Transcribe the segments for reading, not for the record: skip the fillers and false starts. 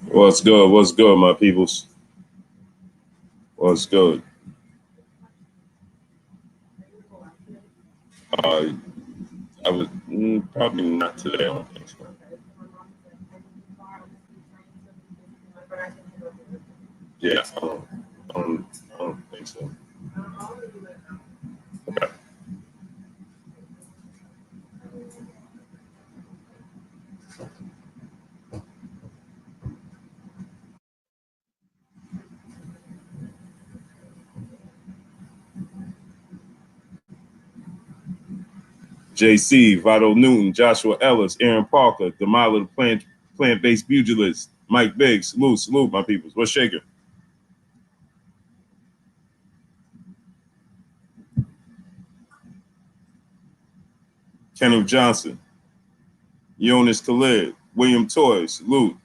What's good? What's good, my peoples? What's good? Uh, I was probably not today. I don't think so. Yeah, I don't think so. Okay. JC, Vito Newton, Joshua Ellis, Aaron Parker, Demila the plant-based pugilist, Mike Biggs, salute, my peoples. What's shaking? Kenneth Johnson, Jonas Khalid, William Toy, salute.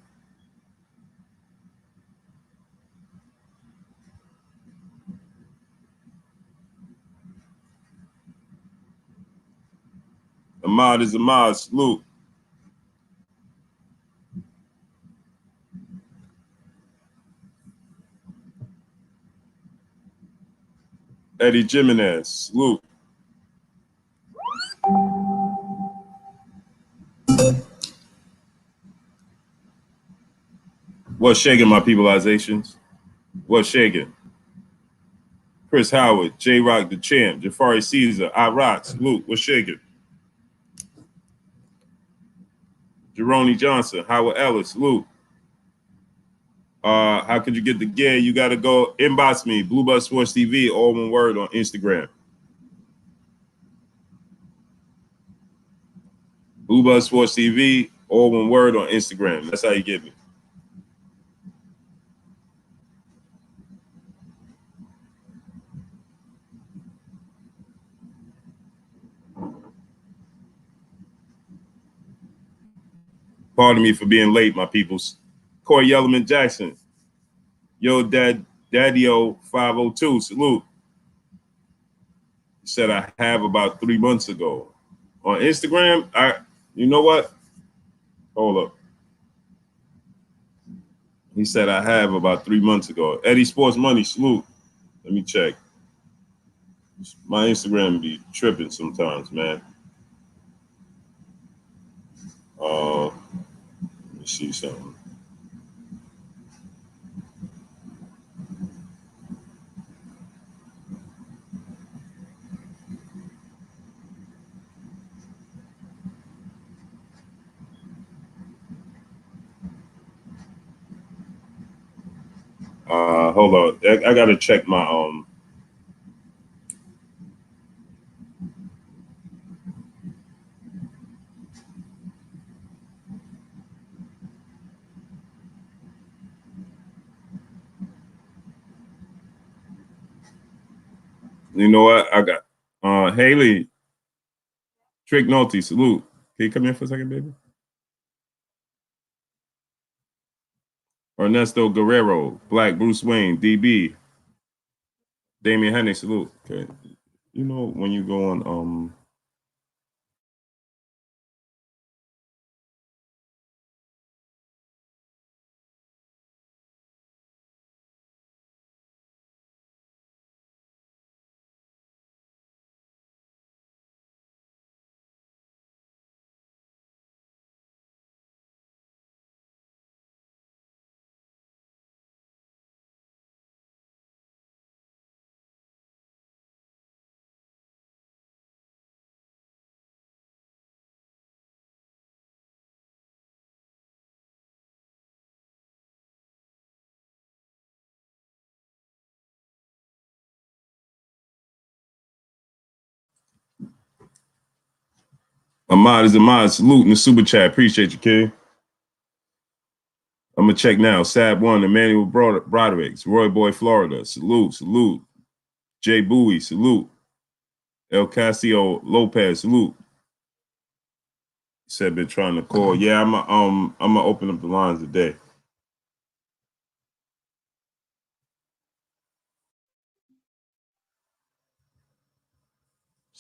Ahmad is Ahmad, salute. Eddie Jimenez, salute. What's shaking, my peopleizations? What's shaking? Chris Howard, J Rock the Champ, Jafari Caesar, I Rock, salute. What's shaking? Jeroni Johnson, Howard Ellis, salute. How could you get the gear? You got to go inbox me, Blue Bus Sports TV, all one word on Instagram. Blue Bus Sports TV, all one word on Instagram. That's how you get me. Pardon me for being late, my peoples. Corey Yellerman Jackson, yo, Daddy-O 502, salute. He said I have about 3 months ago. On Instagram, you know what? Hold up. He said I have about 3 months ago. Eddie Sports Money, salute. Let me check. My Instagram be tripping sometimes, man. Let me see something. Hold on. I gotta check my You know what? I got Haley Trick Nolte, salute. Can you come in for a second, baby? Ernesto Guerrero, Black Bruce Wayne, DB, Damian Hennig, salute. Okay. You know when you go on Ahmad is Ahmad, salute in the super chat. Appreciate you, kid. I'm gonna check now. Sab one, Emmanuel Broderick, Roy Boy, Florida. Salute. Jay Bowie, salute. El Casio Lopez, salute. Said been trying to call. Yeah, I'm gonna open up the lines today.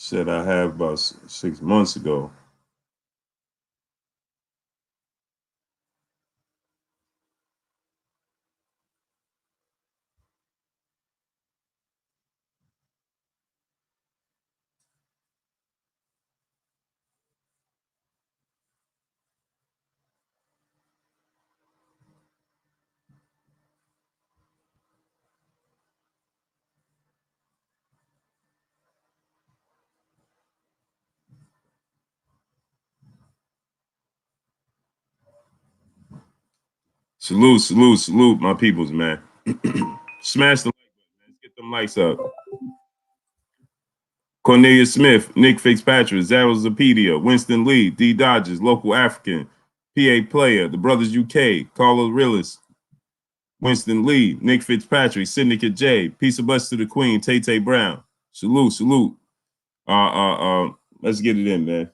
Said I have about 6 months ago. Salute, salute, salute, my peoples, man. Smash the like button, man. Let's get them lights up. Cornelia Smith, Nick Fitzpatrick, Zaro Zapedia, Winston Lee, D Dodgers, Local African, PA Player, The Brothers UK, Carlos Rillis, Winston Lee, Nick Fitzpatrick, Syndicate J, Peace of Bless to the Queen, Tay Tay Brown. Salute, salute. Let's get it in, man.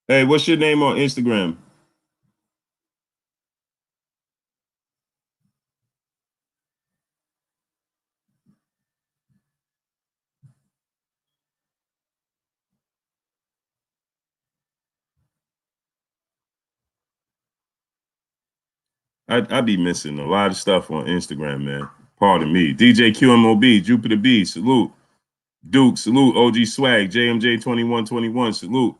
Hey, what's your name on Instagram? I be missing a lot of stuff on Instagram, man. Pardon me. DJ QMOB, Jupiter B, salute. Duke, salute. OG Swag, JMJ 2121, salute.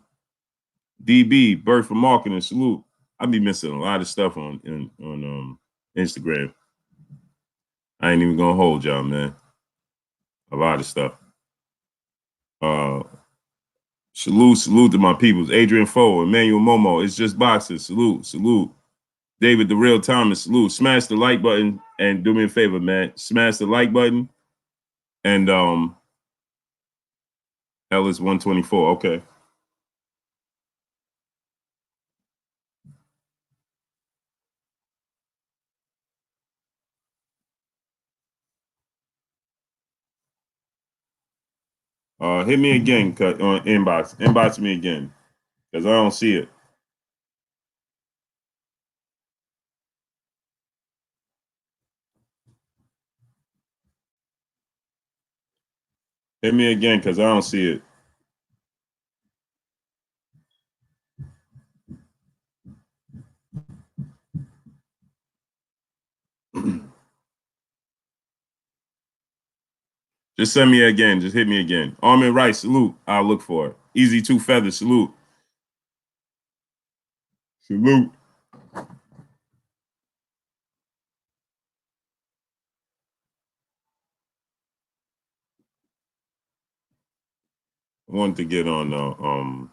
DB, Birth for Marketing, salute. I be missing a lot of stuff on Instagram. I ain't even gonna hold y'all, man. A lot of stuff. Uh, salute to my peoples. Adrian Foe, Emmanuel Momo, It's Just Boxing, salute, salute. David the Real Thomas, salute. Smash the like button and do me a favor, man. Smash the like button and Ellis 124. Okay. Hit me again on inbox. Inbox me again because I don't see it. Hit me again because I don't see it. Just send me again. Just hit me again. Armin Rice, salute. I'll look for it. Easy Two Feathers, salute. Salute. I wanted to get on I'm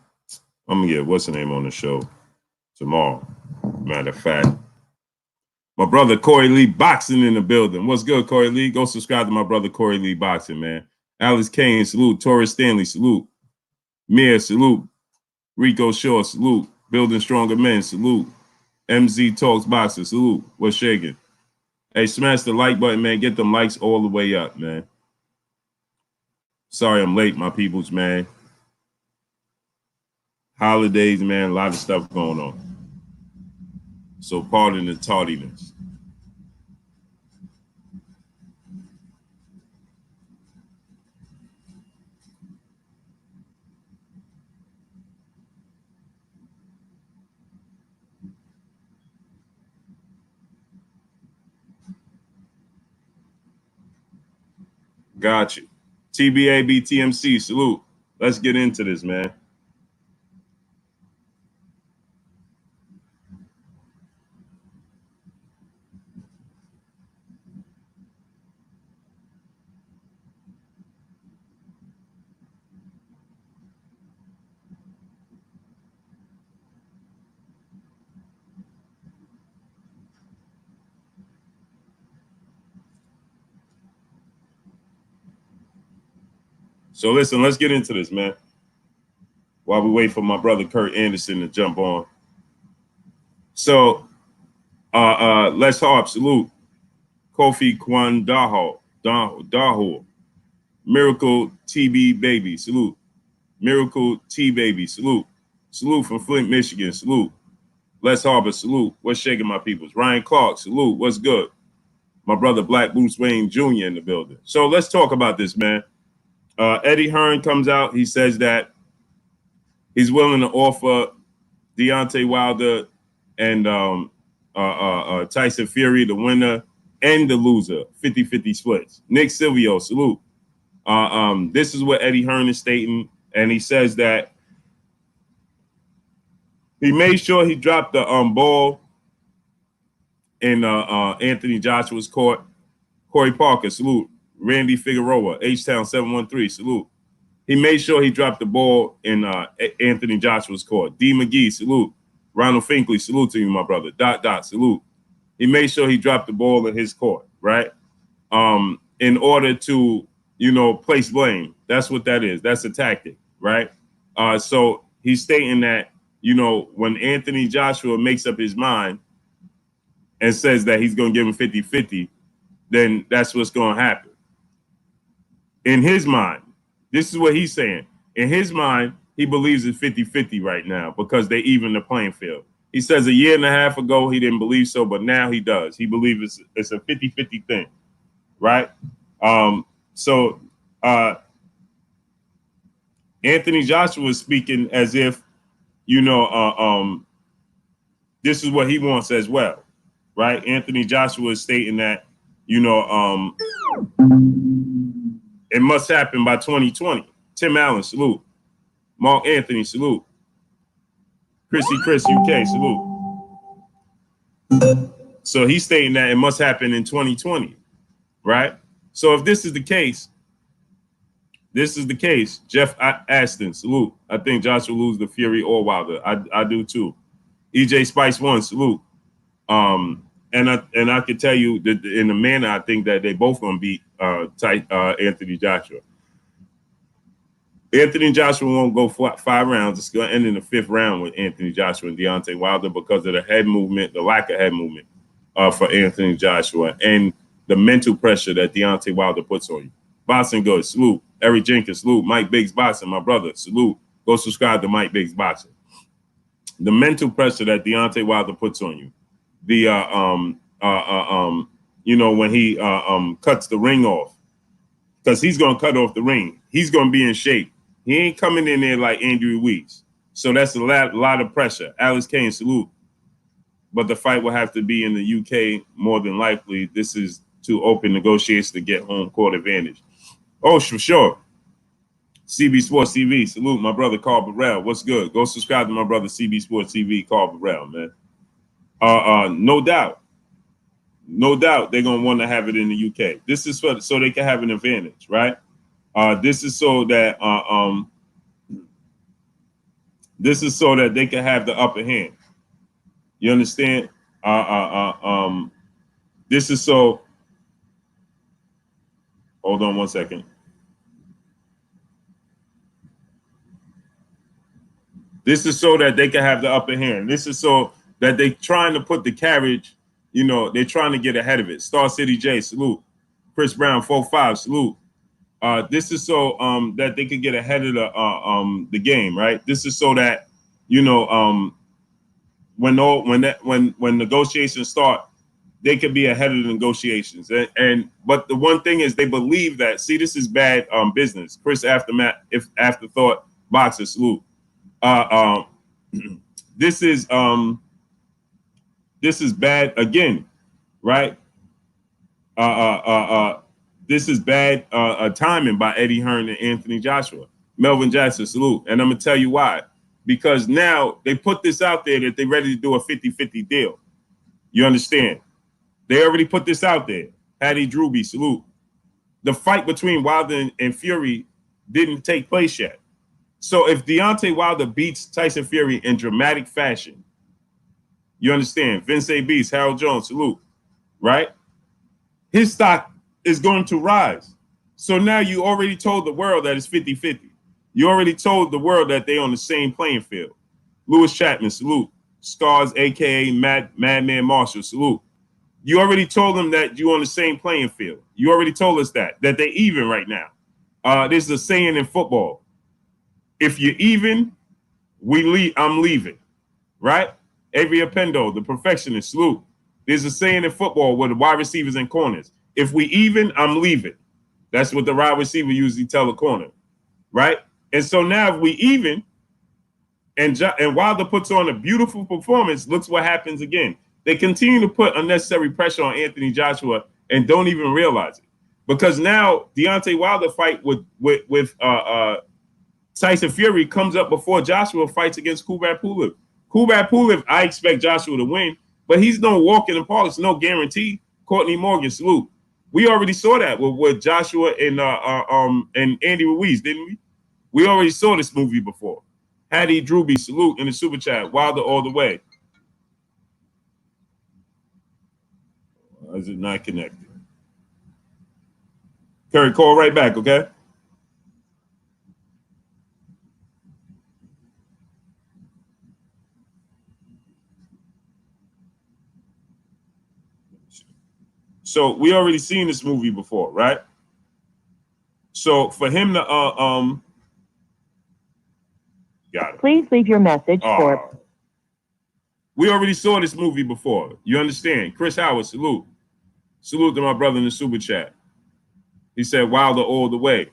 gonna get what's the name on the show tomorrow. Matter of fact. My brother Corey Lee Boxing in the building. What's good, Corey Lee? Go subscribe to my brother Corey Lee Boxing, man. Alice Kane, salute. Taurus Stanley, salute. Mia, salute. Rico Shaw, salute. Building Stronger Men, salute. MZ Talks Boxing, salute. What's shaking? Hey, smash the like button, man. Get them likes all the way up, man. Sorry I'm late, my peoples, man. Holidays, man. A lot of stuff going on. So pardon the tardiness. Got you. TBAB TMC, salute. Let's get into this, man. So listen, let's get into this, man. While we wait for my brother Kurt Anderson to jump on. So let's harp, salute. Kofi Kwan Daho. Miracle TB Baby, salute. Miracle T Baby, salute. Salute from Flint, Michigan, salute. Les Harbor, salute. What's shaking, my peoples? Ryan Clark, salute. What's good? My brother Black Bruce Wayne Jr. in the building. So let's talk about this, man. Eddie Hearn comes out. He says that he's willing to offer Deontay Wilder and Tyson Fury, the winner and the loser, 50-50 splits. Nick Silvio, salute. This is what Eddie Hearn is stating, and he says that he made sure he dropped the ball in Anthony Joshua's court. Corey Parker, salute. Randy Figueroa, H-Town 713, salute. He made sure he dropped the ball in Anthony Joshua's court. D. McGee, salute. Ronald Finkley, salute to you, my brother. Salute. He made sure he dropped the ball in his court, right? In order to, place blame. That's what that is. That's a tactic, right? So he's stating that, when Anthony Joshua makes up his mind and says that he's going to give him 50-50, then that's what's going to happen. In his mind, this is what he's saying. In his mind, he believes it's 50-50 right now because they even the playing field. He says a year and a half ago he didn't believe so, but now he does. He believes it's a 50-50 thing, right? So Anthony Joshua is speaking as if, this is what he wants as well, right? Anthony Joshua is stating that, it must happen by 2020. Tim Allen, salute. Mark Anthony, salute. Chrissy Chris UK, salute. So he's stating that it must happen in 2020, right? So if this is the case, Jeff Aston, salute. I think Joshua will lose the Fury or Wilder. I do too. EJ Spice 1, salute. And I can tell you that in the manner I think that they both gonna beat Anthony Joshua. Anthony Joshua won't go 5 rounds. It's going to end in the 5th round with Anthony Joshua and Deontay Wilder because of the head movement, the lack of head movement for Anthony Joshua, and the mental pressure that Deontay Wilder puts on you. Boxing good, salute. Eric Jenkins, salute. Mike Biggs Boxing, my brother, salute. Go subscribe to Mike Biggs Boxing. The mental pressure that Deontay Wilder puts on you. The when he cuts the ring off, because he's gonna cut off the ring. He's gonna be in shape. He ain't coming in there like Andrew Weeks. So that's a lot of pressure. Alex Kane, salute. But the fight will have to be in the UK more than likely. This is to open negotiations to get home court advantage. Oh, for sure. CB Sports TV, salute my brother Carl Burrell. What's good? Go subscribe to my brother CB Sports TV, Carl Burrell, man. No doubt they're gonna want to have it in the UK. This is so they can have an advantage, right? This is so that they can have the upper hand. You understand? This is so. Hold on one second. This is so that they can have the upper hand. This is so that they trying to put the carriage. They're trying to get ahead of it. Star City J, salute. Chris Brown 45, salute. This is so that they could get ahead of the game, right? This is so that when negotiations start, they could be ahead of the negotiations. But the one thing is they believe that. See, this is bad business. Chris Afterthought Boxer, salute. This is bad again, right? This is bad timing by Eddie Hearn and Anthony Joshua. Melvin Jackson, salute. And I'm going to tell you why. Because now they put this out there that they're ready to do a 50-50 deal. You understand? They already put this out there. Patty Drewby, salute. The fight between Wilder and Fury didn't take place yet. So if Deontay Wilder beats Tyson Fury in dramatic fashion, you understand? Vince A. Beast, Harold Jones, salute. Right? His stock is going to rise. So now you already told the world that it's 50-50. You already told the world that they're on the same playing field. Lewis Chapman, salute. Scars, a.k.a. Madman Marshall, salute. You already told them that you're on the same playing field. You already told us that they're even right now. There's a saying in football. If you're even, I'm leaving, right? Avery Apendo, the perfectionist, salute. There's a saying in football with the wide receivers and corners. If we even, I'm leaving. That's what the wide receiver usually tell a corner, right? And so now if we even, and Wilder puts on a beautiful performance, looks what happens again. They continue to put unnecessary pressure on Anthony Joshua and don't even realize it. Because now Deontay Wilder fight with Tyson Fury comes up before Joshua fights against Kubrat Pulev. Kubrat Pulev, I expect Joshua to win, but he's no walk in the park. It's no guarantee. Courtney Morgan, salute. We already saw that with Joshua and Andy Ruiz, didn't we? We already saw this movie before. Hattie Drewby, salute in the super chat. Wilder all the way. Is it not connected? Curry, call right back, okay? So we already seen this movie before, right? So for him to got it. Please leave your message for. We already saw this movie before. You understand? Chris Howard, salute. Salute to my brother in the super chat. He said Wilder all the way.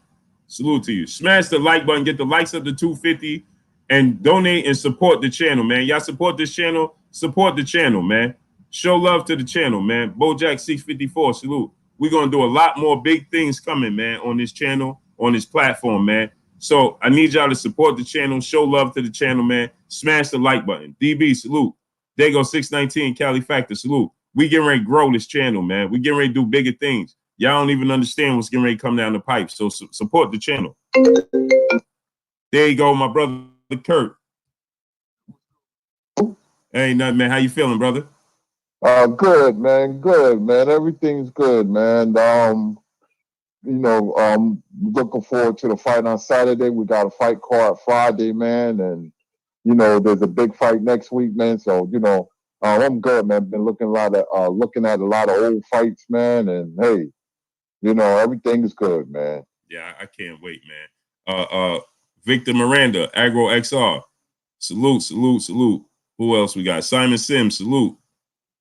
Salute to you. Smash the like button, get the likes up to 250, and donate and support the channel, man. Y'all support this channel, support the channel, man. Show love to the channel, man. Bojack 654, salute. We're gonna do a lot more big things coming, man, on this channel, on this platform, man. So I need y'all to support the channel, show love to the channel, man. Smash the like button. DB, salute. There go 619, Cali Factor, salute. We getting ready to grow this channel, man. We getting ready to do bigger things. Y'all don't even understand what's getting ready to come down the pipe. So support the channel. There you go, my brother Kurt. Hey, nothing, man. How you feeling, brother? Good, man. Good, man. Everything's good, man. Looking forward to the fight on Saturday. We got a fight card Friday, man, and there's a big fight next week, man. So I'm good, man. Been looking at a lot of old fights, man, and hey, everything is good, man. Yeah, I can't wait, man. Victor Miranda, Agro XR, salute, salute, salute. Who else we got? Simon Sims, salute.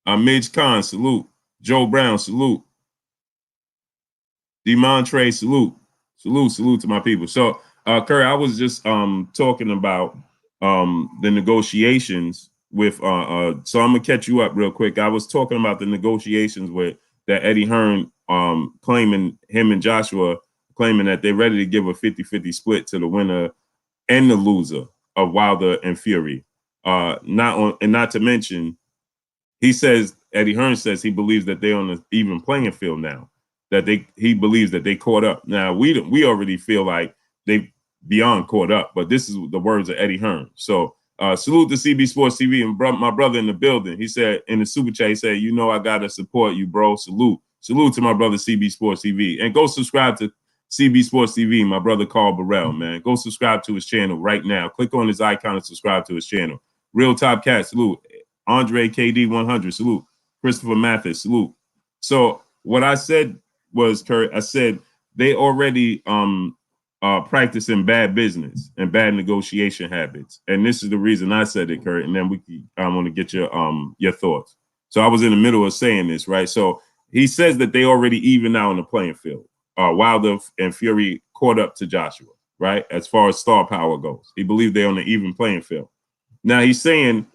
Midge Khan, salute. Joe Brown, salute. Demontre, salute. Salute, salute to my people. So, Curry, I was just talking about the negotiations with so I'm gonna catch you up real quick. I was talking about the negotiations with that Eddie Hearn claiming him and Joshua claiming that they're ready to give a 50-50 split to the winner and the loser of Wilder and Fury. Not to mention, Eddie Hearn says he believes that they're on an even playing field now. That he believes that they caught up. Now we already feel like they beyond caught up, but this is the words of Eddie Hearn. So salute to CB Sports TV and my brother in the building. He said in the super chat, he said, I gotta support you, bro. Salute to my brother CB Sports TV, and go subscribe to CB Sports TV. My brother Carl Burrell, man, go subscribe to his channel right now. Click on his icon and subscribe to his channel. Real Top Cat, salute. Andre KD 100, salute. Christopher Mathis, salute. So what I said was, Kurt, I said they already practicing bad business and bad negotiation habits, and this is the reason I said it, Kurt. And then I want to get your thoughts. So I was in the middle of saying this, right? So he says that they already even out on the playing field. Wilder and Fury caught up to Joshua, right? As far as star power goes, he believed they're on the even playing field. Now he's saying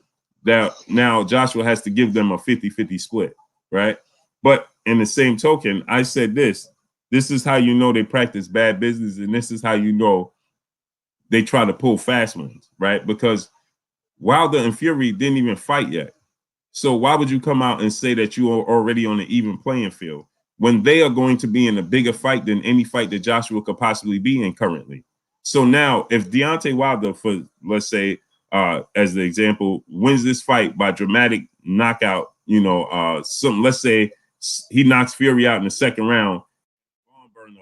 that now Joshua has to give them a 50-50 split, right? But in the same token, I said this is how they practice bad business, and this is how they try to pull fast ones, right? Because Wilder and Fury didn't even fight yet. So why would you come out and say that you are already on an even playing field when they are going to be in a bigger fight than any fight that Joshua could possibly be in currently? So now if Deontay Wilder, for let's say, as the example, wins this fight by dramatic knockout, let's say he knocks Fury out in the second round,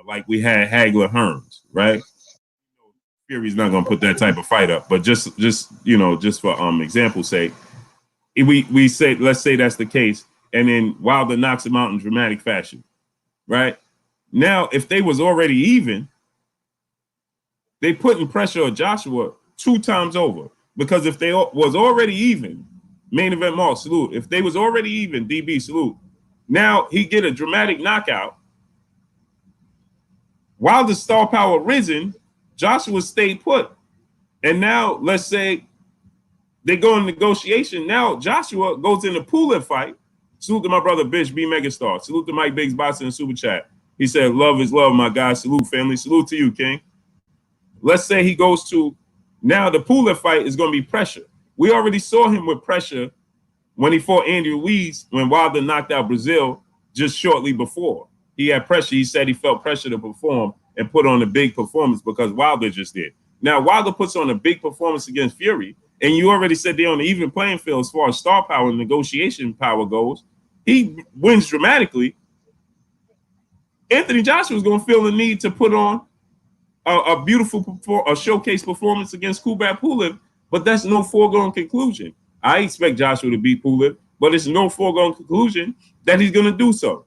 like we had Hagler Hearns, right? Fury's not going to put that type of fight up, but just for example's sake, we say, let's say that's the case, and then Wilder knocks him out in dramatic fashion, right? Now, if they was already even, they putting pressure on Joshua 2 times over, because if they was already even, Main event Mark, salute. If they was already even, DB, salute. Now he get a dramatic knockout. While the star power risen, Joshua stayed put. And now let's say they go in negotiation. Now Joshua goes in a Poulin fight. Salute to my brother Bish B Megastar. Salute to Mike Biggs Boxing in Super Chat. He said, love is love, my guy. Salute, family. Salute to you, King. Let's say he goes to, now the Poulin fight is going to be pressure. We already saw him with pressure when he fought Andy Ruiz, when Wilder knocked out Brazil just shortly before. He had pressure. He said he felt pressure to perform and put on a big performance because Wilder just did. Now, Wilder puts on a big performance against Fury, and you already said they're on the even playing field as far as star power and negotiation power goes. He wins dramatically. Anthony Joshua is going to feel the need to put on a beautiful showcase performance against Kubrat Pulev, but that's no foregone conclusion. I expect Joshua to beat Pulev, but it's no foregone conclusion that he's going to do so.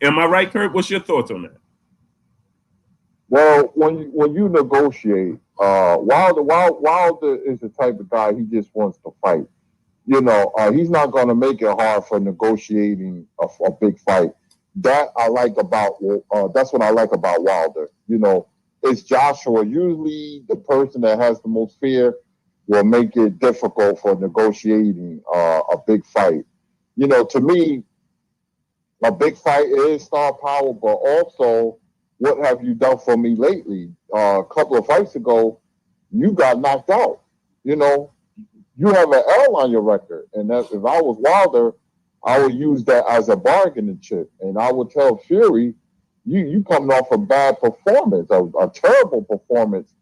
Am I right, Kurt? What's your thoughts on that? Well, when you negotiate, Wilder is the type of guy he just wants to fight. You know, he's not going to make it hard for negotiating a big fight. That I like about that's what I like about Wilder. You know, it's Joshua. Usually, the person that has the most fear will make it difficult for negotiating a big fight. You know, to me, a big fight is star power, but also, what have you done for me lately? A couple of fights ago, you got knocked out. You know, you have an L on your record, and that, if I was Wilder, I would use that as a bargaining chip, and I would tell Fury, you coming off a bad performance, a terrible performance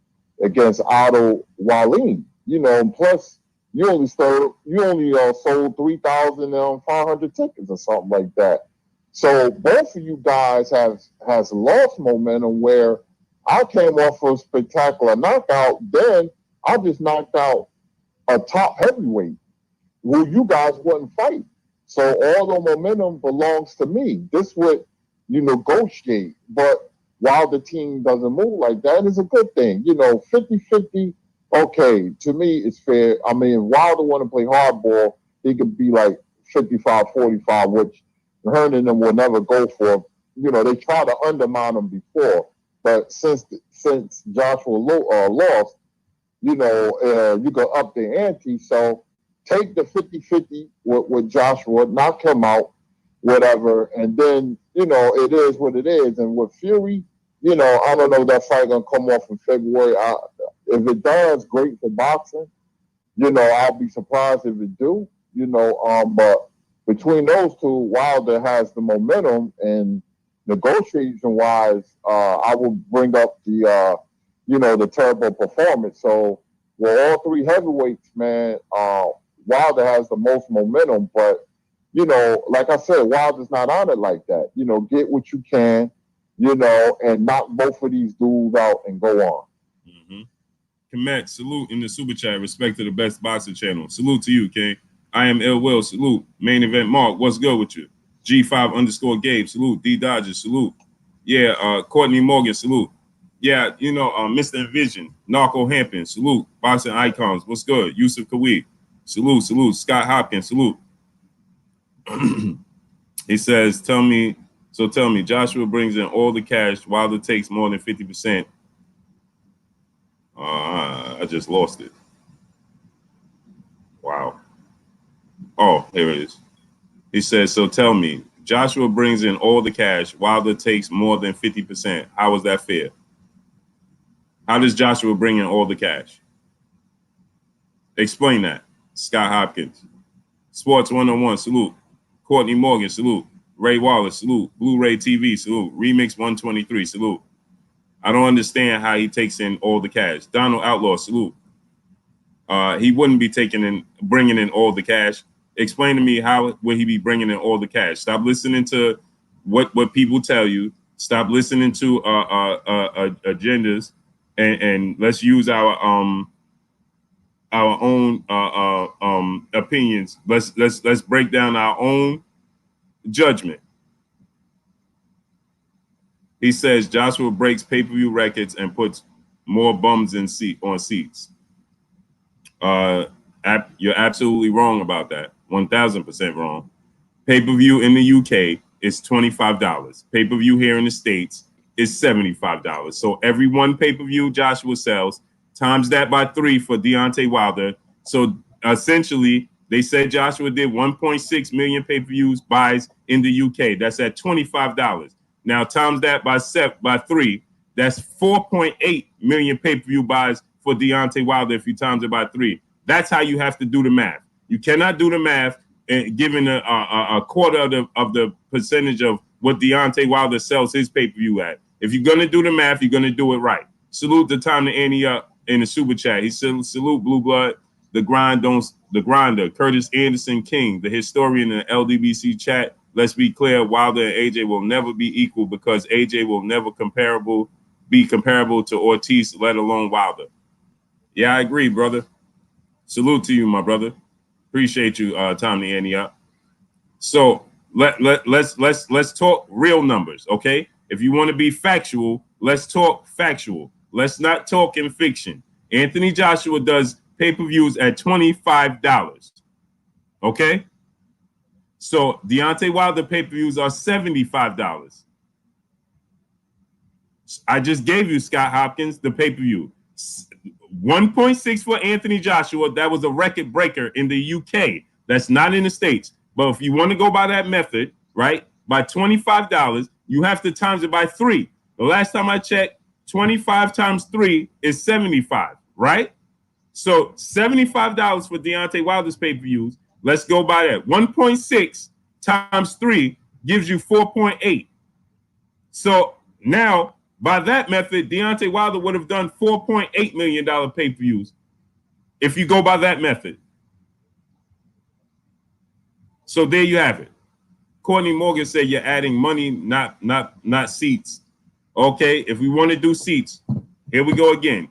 against Otto Wallin. You know, and plus you only sold 3,500 tickets or something like that. So both of you guys has lost momentum where I came off a spectacular knockout. Then I just knocked out a top heavyweight who you guys wouldn't fight. So all the momentum belongs to me. This would you negotiate. But while the team doesn't move like that, it's a good thing. You know, 50-50, okay, to me it's fair. I mean, Wilder want to play hardball, he could be like 55-45, which Hearn and them will never go for. You know, they tried to undermine him before. But since Joshua lost, you know, you go up the ante. So take the 50-50 with Joshua, knock him out, whatever. And then, you know, it is what it is. And with Fury, you know, I don't know if that fight going to come off in February. If it does, great for boxing. You know, I'll be surprised if it do, you know. But between those two, Wilder has the momentum, and negotiation-wise, I will bring up the, you know, the terrible performance. So with all three heavyweights, man, Wilder has the most momentum. But, you know, like I said, Wilder's not on it like that. You know, get what you can, you know, and knock both of these dudes out and go on. Mm-hmm. Komet, salute in the super chat. Respect to the best boxing channel. Salute to you, King. I am Ill Will. Salute. Main event Mark. What's good with you? G5_Gabe. Salute. D Dodgers. Salute. Yeah. Courtney Morgan. Salute. Yeah. You know, Mr. Envision. Narco Hampton. Salute. Boxing Icons. What's good? Yusuf Kawhi. Salute. Salute. Scott Hopkins. Salute. He says, tell me, Joshua brings in all the cash. Wilder takes more than 50%. I just lost it. Wow. Oh, here it is. He says, so tell me, Joshua brings in all the cash. Wilder takes more than 50%. How is that fair? How does Joshua bring in all the cash? Explain that. Scott Hopkins. Sports 101, salute. Courtney Morgan, salute. Ray Wallace, salute. Blu-ray TV, salute. Remix 123, salute. I don't understand how he takes in all the cash. Donald Outlaw, salute. He wouldn't be bringing in all the cash. Explain to me how would he be bringing in all the cash? Stop listening to what people tell you. Stop listening to agendas, and let's use our own opinions. Let's break down our own judgment. He says Joshua breaks pay-per-view records and puts more bums on seats. You're absolutely wrong about that. 1,000% wrong. Pay-per-view in the UK is $25. Pay-per-view here in the States is $75. So every one pay-per-view Joshua sells, times that by 3 for Deontay Wilder. So essentially, they said Joshua did 1.6 million pay-per-views buys in the UK. That's at $25. Now times that by 3, that's 4.8 million pay-per-view buys for Deontay Wilder if you times it by 3. That's how you have to do the math. You cannot do the math and given a quarter of the percentage of what Deontay Wilder sells his pay-per-view at. If you're gonna do the math, you're gonna do it right. Salute the time to Annie up in the super chat. He said, salute Blue Blood, the grinder, Curtis Anderson King, the historian in the LDBC chat. Let's be clear, Wilder and AJ will never be equal because AJ will never be comparable to Ortiz, let alone Wilder. Yeah, I agree, brother. Salute to you, my brother. Appreciate you, Tom the Annie up. So let's talk real numbers, okay? If you want to be factual, let's talk factual. Let's not talk in fiction. Anthony Joshua does pay-per-views at $25. Okay? So Deontay Wilder pay-per-views are $75. I just gave you, Scott Hopkins, the pay-per-view. 1.6 for Anthony Joshua. That was a record breaker in the UK. That's not in the States. But if you want to go by that method, right, by $25, you have to times it by 3. The last time I checked, 25 times 3 is 75, right? So $75 for Deontay Wilder's pay-per-views. Let's go by that. 1.6 times 3 gives you 4.8. So now, by that method, Deontay Wilder would have done $4.8 million pay-per-views if you go by that method. So there you have it. Courtney Morgan said you're adding money, not seats. Okay, if we want to do seats, here we go again.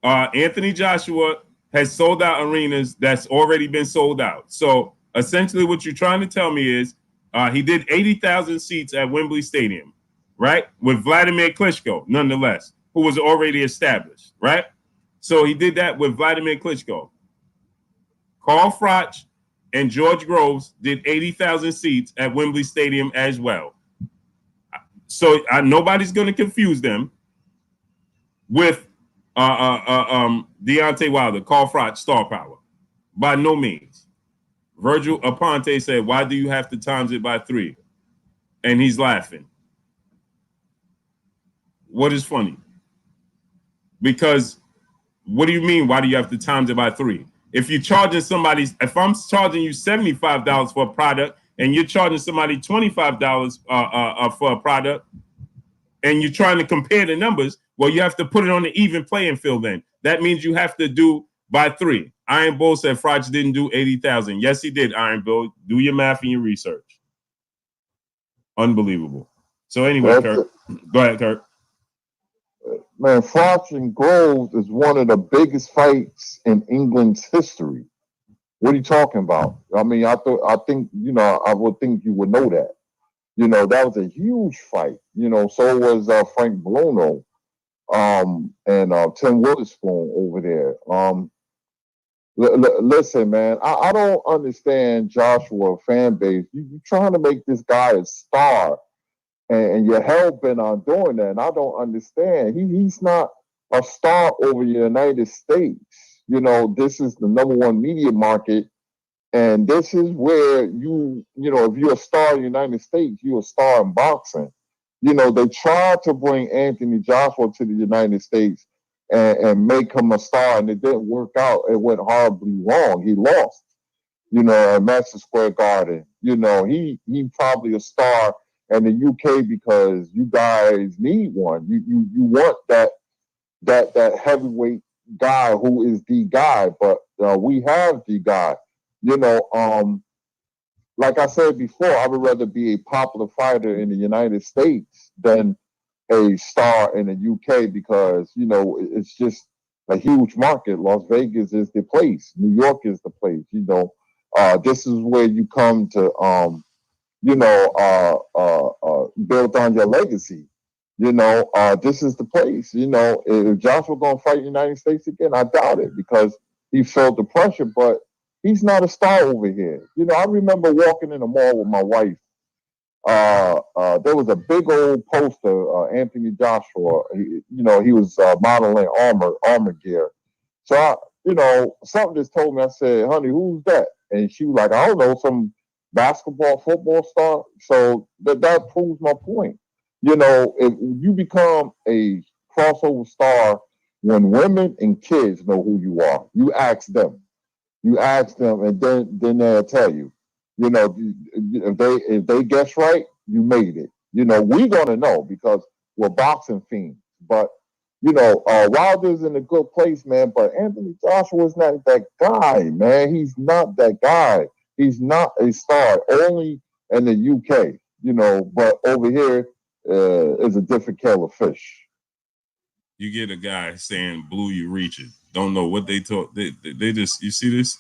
Anthony Joshua has sold out arenas that's already been sold out. So essentially what you're trying to tell me is he did 80,000 seats at Wembley Stadium, right? With Vladimir Klitschko, nonetheless, who was already established, right? So he did that with Vladimir Klitschko. Carl Froch and George Groves did 80,000 seats at Wembley Stadium as well. So nobody's going to confuse them with Deontay Wilder, Carl Froch, star power. By no means. Virgil Aponte said, why do you have to times it by 3? And he's laughing. What is funny? Because what do you mean, why do you have to times it by 3? If you're charging somebody, if I'm charging you $75 for a product and you're charging somebody $25 for a product and you're trying to compare the numbers, well, you have to put it on the even playing field then. That means you have to do by 3. Iron Bull said Froch didn't do 80,000. Yes, he did, Iron Bull. Do your math and your research. Unbelievable. So anyway, Kurt, go ahead, Kurt. Man, Froch and Groves is one of the biggest fights in England's history. What are you talking about? I mean, I think, you know, I would think you would know that. You know, that was a huge fight. You know, so was Frank Bruno and Tim Witherspoon over there. Listen, man, I don't understand Joshua fan base. You're trying to make this guy a star. And you're hell-bent on doing that. And I don't understand. He's not a star over the United States. You know, this is the #1 media market. And this is where you know, if you're a star in the United States, you're a star in boxing. You know, they tried to bring Anthony Joshua to the United States and make him a star, and it didn't work out. It went horribly wrong. He lost, you know, at Madison Square Garden. You know, he probably a star in the UK because you guys need one. You want that heavyweight guy who is the guy, but we have the guy. You know, like I said before, I would rather be a popular fighter in the United States than a star in the UK because, you know, it's just a huge market. Las Vegas is the place. New York is the place. You know, this is where you come to you know, built on your legacy. You know, this is the place. You know, if Joshua gonna fight the United States again, I doubt it because he felt the pressure, but he's not a star over here. You know, I remember walking in the mall with my wife. There was a big old poster, Anthony Joshua. He was modeling armor gear. So something just told me. I said, "Honey, who's that?" And she was like, "I don't know, some basketball, football star." So that proves my point. You know, if you become a crossover star, when women and kids know who you are, you ask them. You ask them, and then they'll tell you. You know, if they guess right, you made it. You know, we're gonna know because we're boxing fiends. But Wilder's in a good place, man. But Anthony Joshua's not that guy, man. He's not that guy. He's not a star. Only in the UK, But over here is a different kettle of fish. You get a guy saying "Blue, you reach it." Don't know what they talk. They just, you see this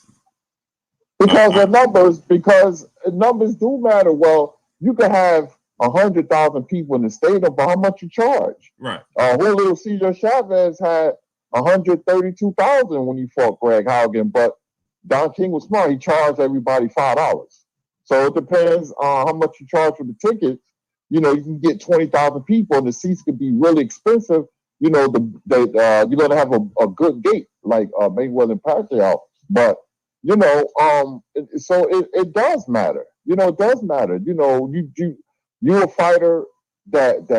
because of numbers. Because numbers do matter. Well, you can have 100,000 people in the stadium, but how much you charge? Right. Julio Cesar Chavez had 132,000 when he fought Greg Haugen, but Don King was smart. He charged everybody $5. So it depends on how much you charge for the tickets. You can get 20,000 people, and the seats could be really expensive. You're going to have a good gate like Mayweather and Pacquiao, but so it does matter. It does matter. You're a fighter that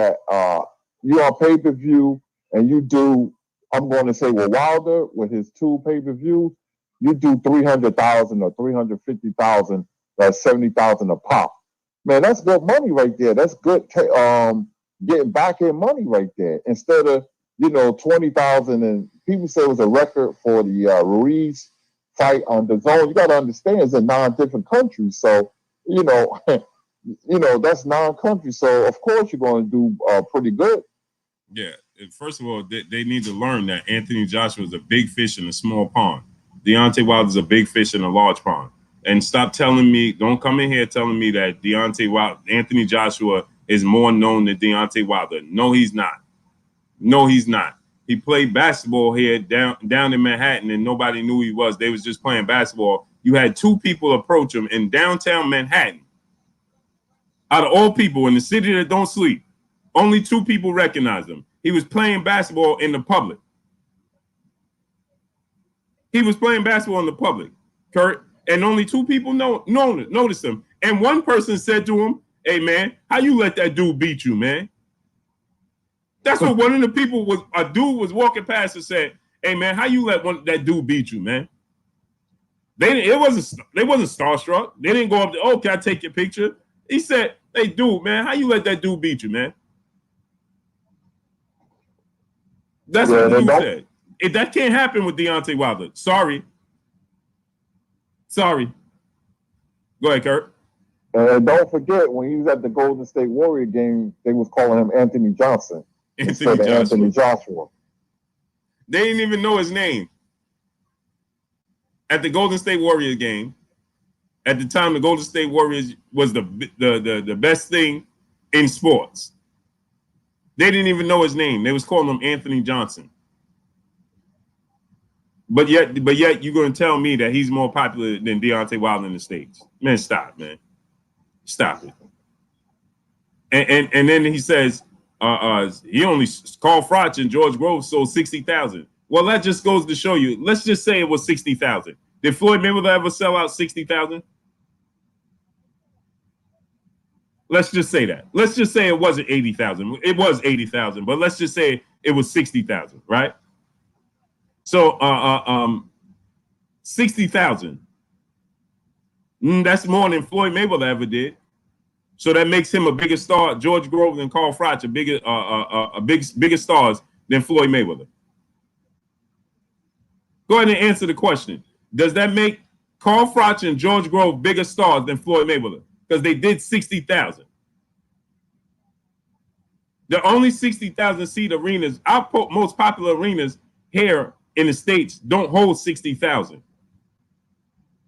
you're on pay-per-view, and you do. I'm going to say with Wilder with his 2 pay-per-views, you do 300,000 or 350,000. That's 70,000 a pop. Man, that's good money right there. That's good. Getting back in money right there instead of 20,000. And people say it was a record for the Ruiz fight on the zone. You got to understand it's in 9 different countries, so that's 9 countries. So of course you're going to do pretty good. Yeah. First of all, they need to learn that Anthony Joshua is a big fish in a small pond. Deontay Wilder is a big fish in a large pond. And stop telling me, don't come in here telling me that Anthony Joshua is more known than Deontay Wilder. No, he's not. No, he's not. He played basketball here down in Manhattan, and nobody knew who he was. They was just playing basketball. You had 2 people approach him in downtown Manhattan. Out of all people in the city that don't sleep, only 2 people recognized him. He was playing basketball in the public. He was playing basketball in the public, Kurt, and only 2 people noticed him. And one person said to him, "Hey, man, how you let that dude beat you, man?" That's what one of the people was. A dude was walking past and said, "Hey, man, how you let that dude beat you, man?" They wasn't starstruck. They didn't go up there. "Oh, can I take your picture?" He said, "Hey, dude, man, how you let that dude beat you, man?" That's what the dude said. If that can't happen with Deontay Wilder, sorry. Go ahead, Kurt. And don't forget, when he was at the Golden State Warrior game, they was calling him Anthony Johnson instead of Anthony Joshua. They didn't even know his name. At the Golden State Warriors game, at the time, the Golden State Warriors was the best thing in sports. They didn't even know his name. They was calling him Anthony Johnson. But yet you're going to tell me that he's more popular than Deontay Wilder in the States. Man, stop, man. Stop it. And then he says he only Carl Froch and George Groves sold 60,000. Well, that just goes to show you. Let's just say it was 60,000. Did Floyd Mayweather ever sell out 60,000? Let's just say that. Let's just say it wasn't 80,000. It was 80,000, but let's just say it was 60,000, right? So 60,000. That's more than Floyd Mayweather ever did. So that makes him a bigger star. George Groves and Carl Froch are bigger stars than Floyd Mayweather. Go ahead and answer the question. Does that make Carl Froch and George Groves bigger stars than Floyd Mayweather? Because they did 60,000. The only 60,000 seat arenas, our most popular arenas here in the States don't hold 60,000.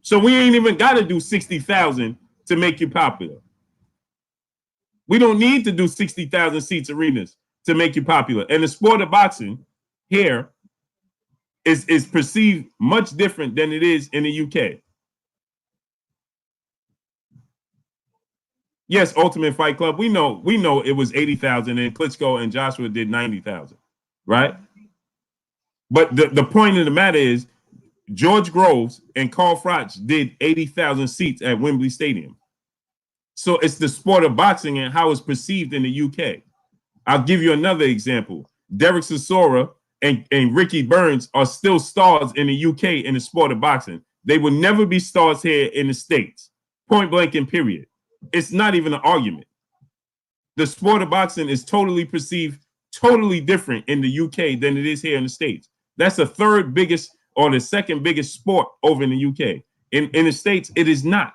So we ain't even got to do 60,000 to make you popular. We don't need to do 60,000 seats arenas to make you popular. And the sport of boxing here is perceived much different than it is in the UK. Yes, Ultimate Fight Club. We know it was 80,000, and Klitschko and Joshua did 90,000, right? But the point of the matter is, George Groves and Carl Froch did 80,000 seats at Wembley Stadium. So it's the sport of boxing and how it's perceived in the UK. I'll give you another example. Derek Chisora and Ricky Burns are still stars in the UK in the sport of boxing. They will never be stars here in the States. Point blank and period. It's not even an argument. The sport of boxing is totally perceived totally different in the UK than it is here in the States. That's the third biggest or the second biggest sport over in the UK. In the States, it is not.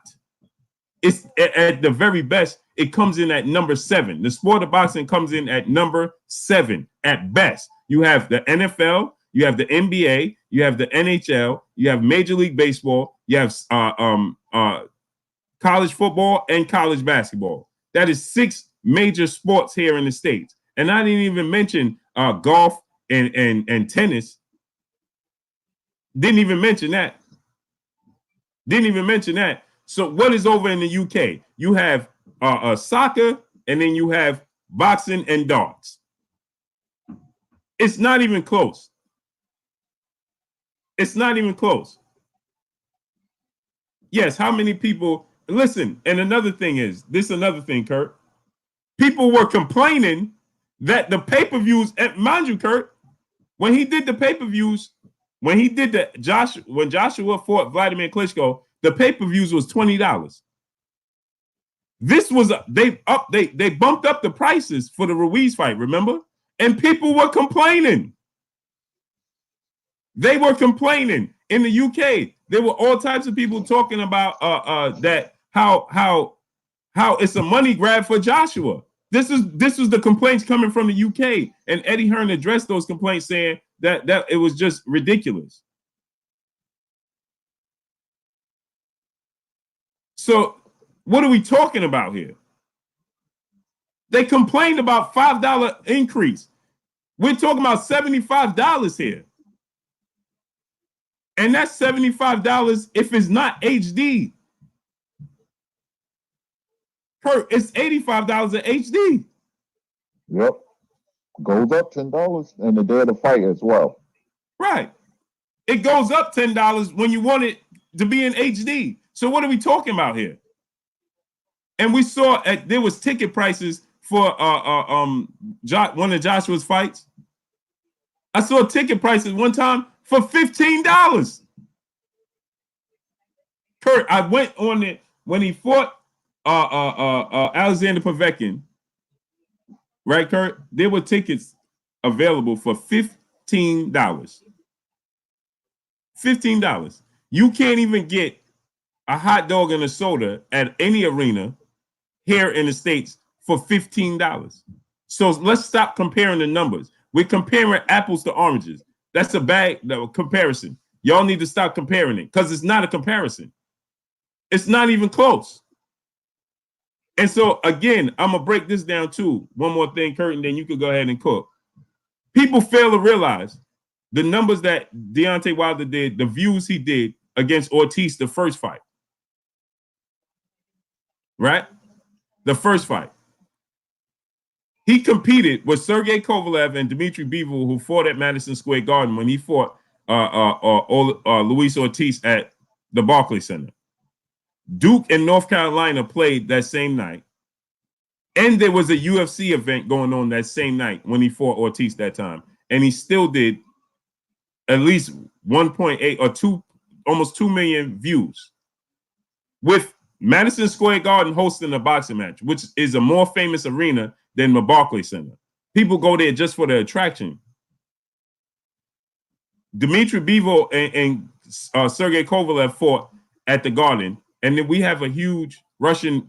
It's at the very best, it comes in at number 7. The sport of boxing comes in at number 7 at best. You have the NFL, you have the NBA, you have the NHL, you have Major League Baseball, you have college football and college basketball. That is 6 major sports here in the States. And I didn't even mention golf and tennis. Didn't even mention that. So what is over in the UK? You have soccer, and then you have boxing and darts. It's not even close. It's not even close. Yes, how many people... Listen, and another thing is, Kurt. People were complaining that the pay-per-views, mind you, Kurt, when he did the pay-per-views, when Joshua fought Vladimir Klitschko, the pay-per-views was $20. This was they bumped up the prices for the Ruiz fight, remember? And people were complaining. They were complaining in the UK. There were all types of people talking about that how it's a money grab for Joshua. This was the complaints coming from the UK, and Eddie Hearn addressed those complaints, saying that it was just ridiculous. So what are we talking about here? They complained about $5 increase. We're talking about $75 here. And that's $75 if it's not HD. Kurt, it's $85 at HD. Yep. Goes up $10 and the day of the fight as well. Right. It goes up $10 when you want it to be in HD. So what are we talking about here? And we saw there was ticket prices for one of Joshua's fights. I saw ticket prices one time for $15. Kurt, I went on it when he fought Alexander Povetkin. Right, Kurt? There were tickets available for $15. $15. You can't even get a hot dog and a soda at any arena here in the States for $15. So let's stop comparing the numbers. We're comparing apples to oranges. That's a bad comparison. Y'all need to stop comparing it because it's not a comparison. It's not even close. And so, again, I'm going to break this down too. One more thing, Kurt, and then you can go ahead and cook. People fail to realize the numbers that Deontay Wilder did, the views he did against Ortiz the first fight. Right? The first fight. He competed with Sergey Kovalev and Dmitry Bivol, who fought at Madison Square Garden when he fought Luis Ortiz at the Barclays Center. Duke and North Carolina played that same night. And there was a UFC event going on that same night when he fought Ortiz that time. And he still did at least 1.8 or 2, almost 2 million views. With Madison Square Garden hosting a boxing match, which is a more famous arena than the Barclays Center. People go there just for the attraction. Dmitry Bivol and Sergey Kovalev fought at the Garden, and then we have a huge Russian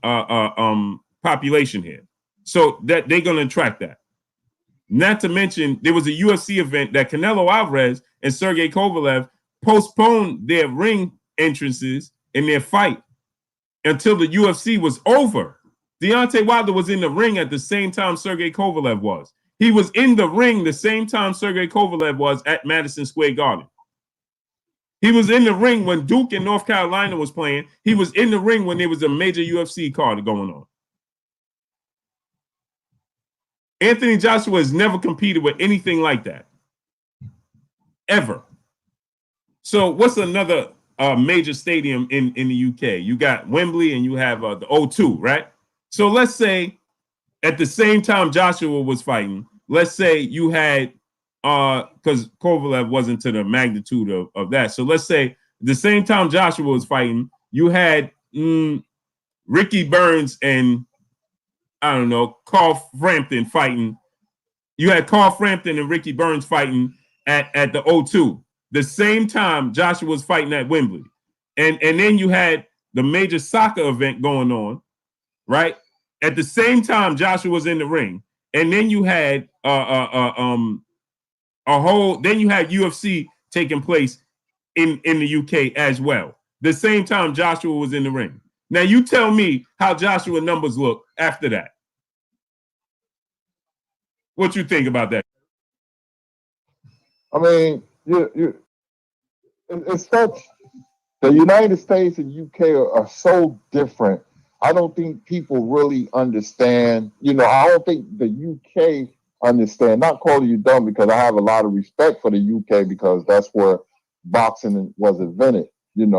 population here. So that they're going to attract that. Not to mention, there was a UFC event that Canelo Alvarez and Sergey Kovalev postponed their ring entrances in their fight until the UFC was over. Deontay Wilder was in the ring at the same time Sergey Kovalev was. He was in the ring the same time Sergey Kovalev was at Madison Square Garden. He was in the ring when Duke in North Carolina was playing. He was in the ring when there was a major UFC card going on. Anthony Joshua has never competed with anything like that. Ever. So what's another major stadium in the UK? You got Wembley and you have the O2, right? So let's say at the same time Joshua was fighting, let's say you had, because Kovalev wasn't to the magnitude of that. So let's say the same time Joshua was fighting, you had Ricky Burns and, I don't know, Carl Frampton fighting. You had Carl Frampton and Ricky Burns fighting at the O2. The same time Joshua was fighting at Wembley. And then you had the major soccer event going on, right? At the same time Joshua was in the ring. And then you had then you had UFC taking place in the UK as well. The same time Joshua was in the ring. Now you tell me how Joshua numbers look after that. What you think about that? I mean, it's such, the United States and UK are so different. I don't think people really understand. You know, I don't think the UK understand. Not calling you dumb, because I have a lot of respect for the UK, because that's where boxing was invented. It's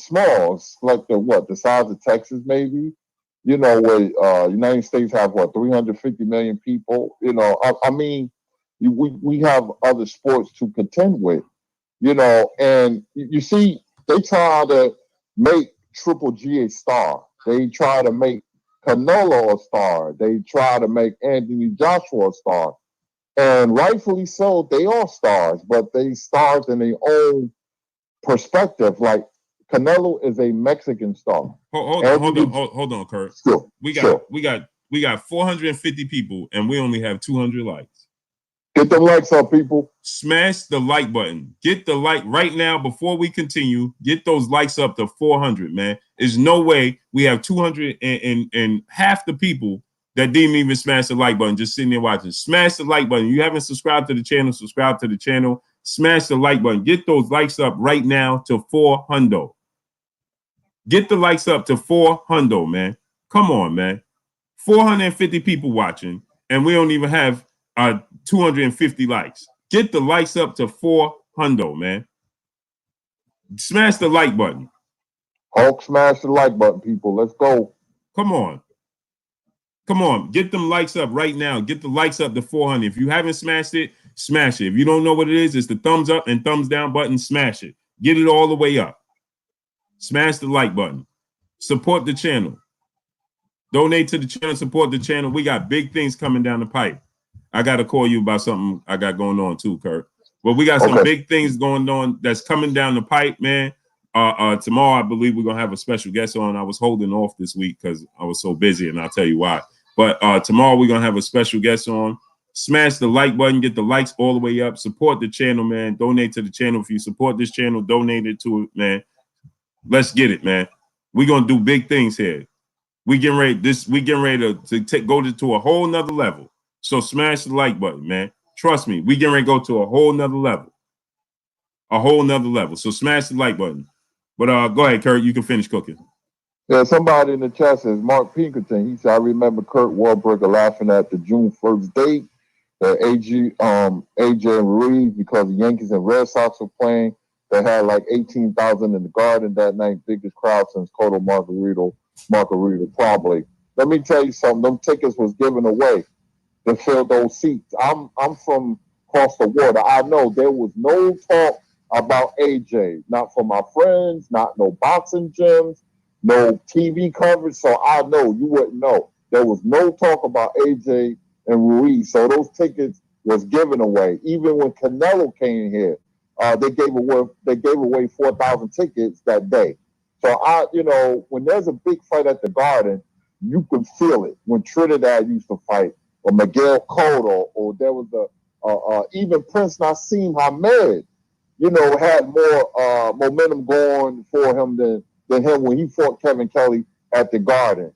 small. It's like the size of Texas, maybe. Where United States have 350 million people. I mean, we have other sports to contend with. And you see, they try to make Triple G a star. They try to make Canelo a star. They try to make Anthony Joshua a star. And rightfully so, they are stars, but they stars in their own perspective. Like, Canelo is a Mexican star. Hold on, Kurt. Sure, we got 450 people, and we only have 200 likes. Get the likes up, people. Smash the like button. Get the like right now before we continue. Get those likes up to 400, man. There's no way we have 200 and half the people that didn't even smash the like button, just sitting there watching. Smash the like button. You haven't subscribed to the channel, subscribe to the channel. Smash the like button. Get those likes up right now to 400. Get the likes up to 400, man. Come on, man. 450 people watching, and we don't even have 250 likes. Get the likes up to 400, man. Smash the like button. Hulk, smash the like button, people. Let's go. Come on. Get them likes up right now. Get the likes up to 400. If you haven't smashed it, smash it. If you don't know what it is, it's the thumbs up and thumbs down button. Smash it. Get it all the way up. Smash the like button. Support the channel. Donate to the channel. Support the channel. We got big things coming down the pipe. I got to call you about something I got going on too, Kurt. But we got some big things going on that's coming down the pipe, man. Tomorrow, I believe we're going to have a special guest on. I was holding off this week because I was so busy, and I'll tell you why. But tomorrow, we're going to have a special guest on. Smash the like button. Get the likes all the way up. Support the channel, man. Donate to the channel. If you support this channel, donate it to it, man. Let's get it, man. We're going to do big things here. We getting ready to go to a whole nother level. So smash the like button, man. Trust me, we getting ready to go to a whole nother level. A whole nother level. So smash the like button. But go ahead, Kurt. You can finish cooking. Yeah, somebody in the chat says, Mark Pinkerton. He said, I remember Kurt Warburger laughing at the June 1st date that AJ and Ruiz, because the Yankees and Red Sox were playing. They had like 18,000 in the Garden that night. Biggest crowd since Cotto Margarito, probably. Let me tell you something. Them tickets was given away to fill those seats. I'm from across the water. I know there was no talk about AJ. Not from my friends, not no boxing gyms, no TV coverage. So I know you wouldn't know. There was no talk about AJ and Ruiz. So those tickets was given away. Even when Canelo came here, they gave away 4,000 tickets that day. So when there's a big fight at the Garden, you can feel it. When Trinidad used to fight, or Miguel Cotto, or there was even Prince Nassim Hamed, had more momentum going for him than him when he fought Kevin Kelly at the Garden.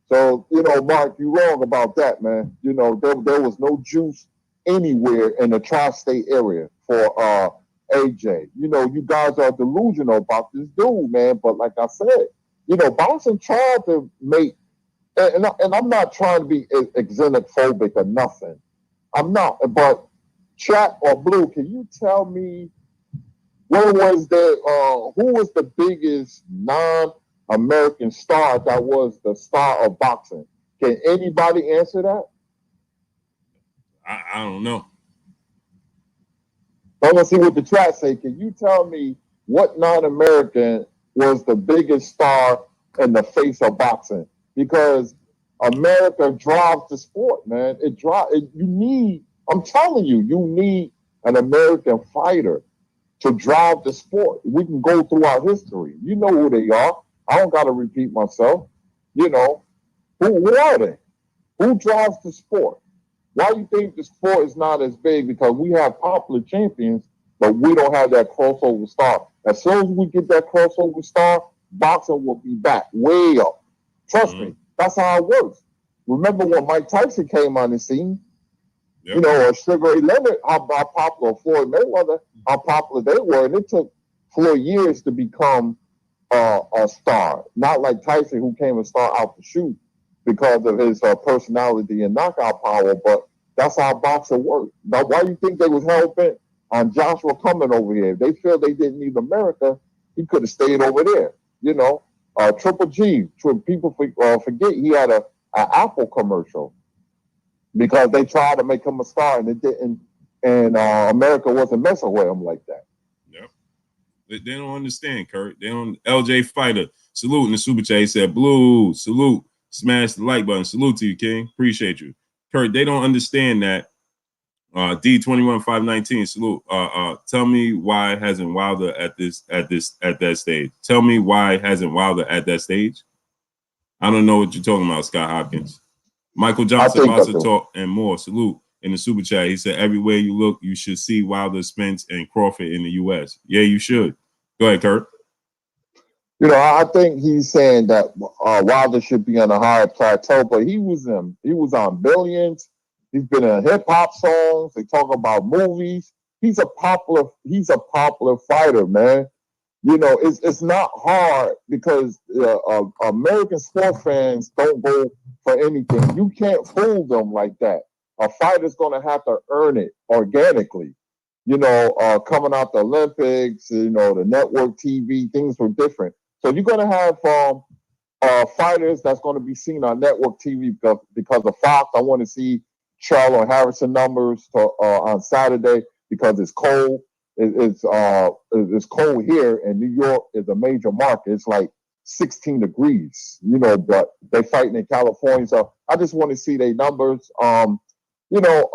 So, Mark, you're wrong about that, man. There was no juice anywhere in the tri-state area for AJ. You know, you guys are delusional about this dude, man. But like I said, you know, boxing tried to make, and I'm not trying to be xenophobic or nothing. I'm not. But Chat or Blue, can you tell me who was the biggest non-American star that was the star of boxing? Can anybody answer that? I don't know. I want to see what the chat say. Can you tell me what non-American was the biggest star in the face of boxing? Because America drives the sport, man. You need. I'm telling you, you need an American fighter to drive the sport. We can go through our history. You know who they are. I don't got to repeat myself. You know, who are they? Who drives the sport? Why do you think the sport is not as big? Because we have popular champions, but we don't have that crossover star. As soon as we get that crossover star, boxing will be back way up. Trust me, that's how it works. Remember when Mike Tyson came on the scene? Yep. You know, or Sugar Ray Leonard, how popular Floyd Mayweather, how popular they were, and it took 4 years to become a star. Not like Tyson, who came a star out the chute because of his personality and knockout power, but that's how boxing works. Now, why do you think they was hell-bent on Joshua coming over here? They feel they didn't need America. He could have stayed over there. You know, Triple G, people forget he had an Apple commercial because they tried to make him a star and it didn't, and America wasn't messing with him like that. Yep. They don't understand, Kurt. They don't. LJ Fighter, salute in the super chat. He said, Blue, salute. Smash the like button. Salute to you, King. Appreciate you. Kurt, they don't understand that. D21519, salute. Tell me why hasn't Wilder at that stage? Tell me why hasn't Wilder at that stage? I don't know what you're talking about, Scott Hopkins. Michael Johnson about to talk and more. Salute in the super chat. He said, everywhere you look, you should see Wilder, Spence, and Crawford in the US. Yeah, you should. Go ahead, Kurt. You know, I think he's saying that Wilder should be on a higher plateau, but he was on Billions. He's been in hip hop songs. They talk about movies. He's a popular fighter, man. You know, it's not hard because American sports fans don't go for anything. You can't fool them like that. A fighter's going to have to earn it organically. You know, coming out the Olympics, you know, the network TV, things were different. So you're going to have fighters that's going to be seen on network TV because of Fox. I want to see Charlo Harrison numbers on Saturday because it's cold. It's cold here, and New York is a major market. It's like 16 degrees, you know, but they fighting in California. So I just want to see their numbers. You know,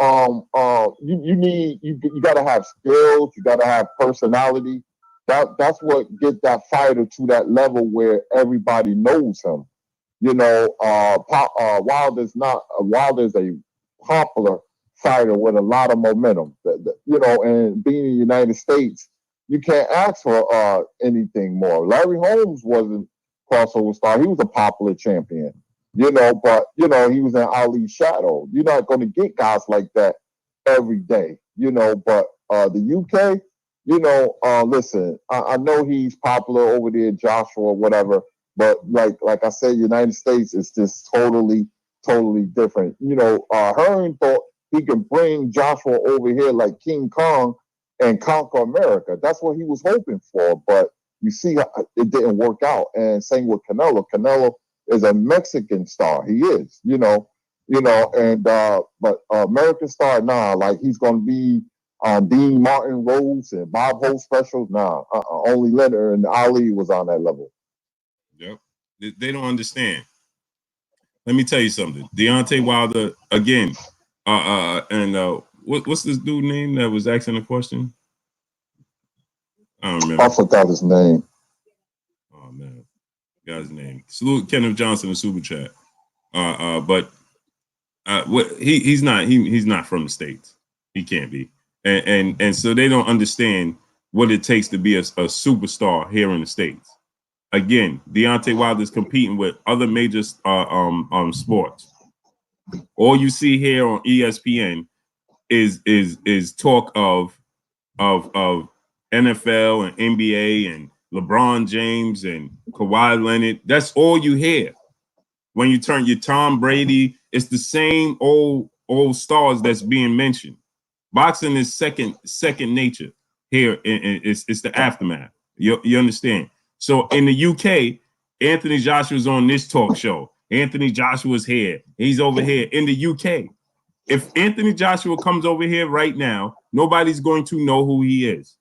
you got to have skills. You got to have personality. That's what get that fighter to that level where everybody knows him. You know, Wilder's a popular fighter with a lot of momentum. You know, and being in the United States, you can't ask for anything more. Larry Holmes wasn't crossover star. He was a popular champion. You know, but you know, he was in Ali's shadow. You're not going to get guys like that every day. You know, but the UK. You know, listen, I know he's popular over there, Joshua or whatever, but like I said, United States is just totally different. You know, Hearn thought he could bring Joshua over here like King Kong and conquer America. That's what he was hoping for, but you see, it didn't work out. And same with Canelo. Canelo is a Mexican star. He is, you know, and but American star, nah, like he's gonna be Dean Martin Rose and Bob Hope specials. Nah, only Leonard and Ali was on that level. Yep, they don't understand. Let me tell you something. Deontay Wilder again, and what's this dude name that was asking the question? I don't remember. I forgot his name. Oh man, got his name. Salute Kenneth Johnson in super chat. But he's not from the States. He can't be. And so they don't understand what it takes to be a superstar here in the States. Again, Deontay Wilder is competing with other major sports. All you see here on ESPN is talk of of NFL and NBA and LeBron James and Kawhi Leonard. That's all you hear when you turn your Tom Brady. It's the same old stars that's being mentioned. Boxing is second nature here. It's the aftermath. You understand? So in the UK, Anthony Joshua's on this talk show. Anthony Joshua's here. He's over here in the UK. If Anthony Joshua comes over here right now, nobody's going to know who he is.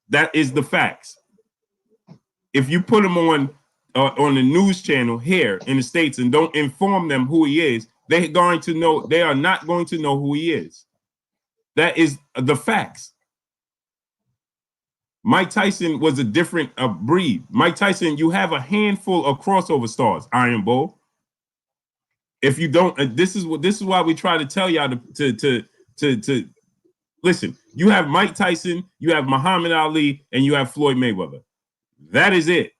That is the facts. If you put him on the news channel here in the States and don't inform them who he is, they're going to know. They are not going to know who he is. That is the facts. Mike Tyson was a different breed. Mike Tyson, you have a handful of crossover stars, Iron Bull. If you don't, this is why we try to tell y'all to listen. You have Mike Tyson, you have Muhammad Ali, and you have Floyd Mayweather. That is it.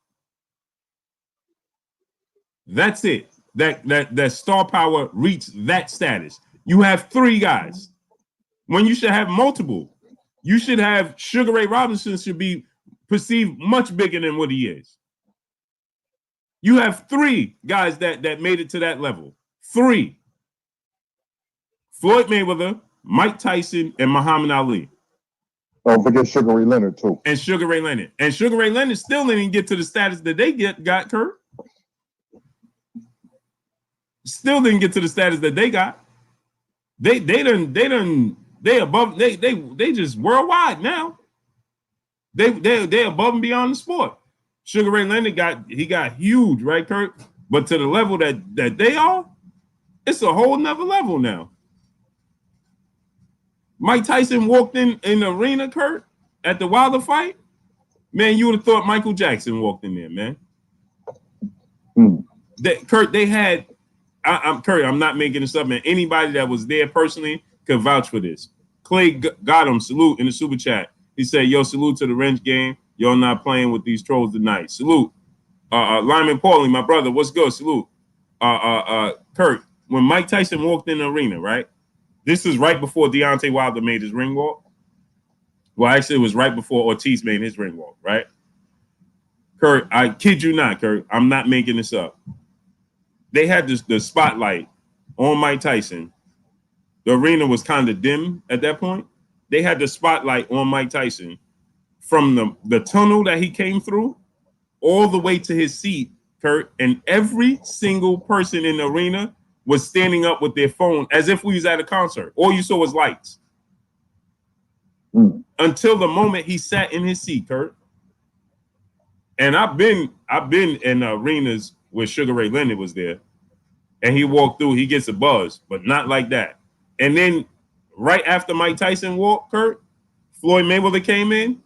That's it. That star power reached that status. You have 3 guys when you should have multiple. You should have Sugar Ray Robinson should be perceived much bigger than what he is. You have 3 guys that made it to that level. 3. Floyd Mayweather, Mike Tyson, and Muhammad Ali. Don't forget Sugar Ray Leonard too. And Sugar Ray Leonard. And Sugar Ray Leonard still didn't get to the status that they got, Kurt. Still didn't get to the status that they got. They just worldwide now. They above and beyond the sport. Sugar Ray Leonard got huge, right, Kurt? But to the level that they are, it's a whole nother level now. Mike Tyson walked in the arena, Kurt, at the Wilder fight. Man, you would have thought Michael Jackson walked in there, man. Kurt, they had. Kurt, I'm not making this up, man. Anybody that was there personally could vouch for this. Clay got him. Salute in the super chat. He said, "Yo, salute to the wrench game. Y'all not playing with these trolls tonight. Salute." Lyman Paulie, my brother, what's good? Salute. Kurt, when Mike Tyson walked in the arena, right? This is right before Deontay Wilder made his ring walk. Well, actually, it was right before Ortiz made his ring walk, right? Kurt, I kid you not, Kurt. I'm not making this up. They had the spotlight on Mike Tyson. The arena was kind of dim at that point. They had the spotlight on Mike Tyson from the tunnel that he came through all the way to his seat, Kurt, and every single person in the arena was standing up with their phone as if we was at a concert. All you saw was lights. Until the moment he sat in his seat, Kurt. And I've been in arenas where Sugar Ray Leonard was there, and he walked through, he gets a buzz, but not like that. And then right after Mike Tyson walked, Kurt, Floyd Mayweather came in,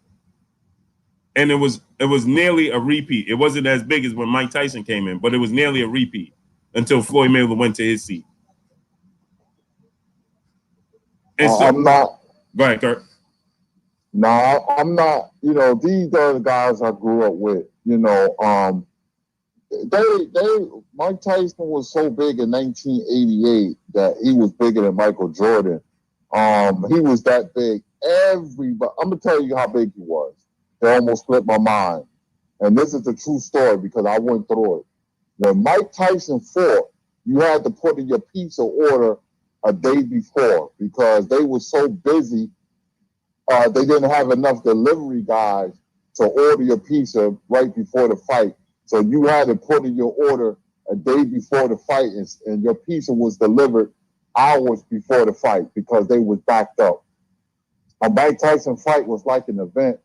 and it was nearly a repeat. It wasn't as big as when Mike Tyson came in, but it was nearly a repeat until Floyd Mayweather went to his seat. And so, I'm not. Go ahead, Kurt. No, I'm not. You know, these are the guys I grew up with. You know, Mike Tyson was so big in 1988 that he was bigger than Michael Jordan. He was that big. Everybody, I'm gonna tell you how big he was. It almost slipped my mind. And this is a true story because I went through it. When Mike Tyson fought, you had to put in your pizza order a day before because they were so busy. They didn't have enough delivery guys to order your pizza right before the fight. So you had to put in your order a day before the fight, and your pizza was delivered hours before the fight because they was backed up. A Mike Tyson fight was like an event,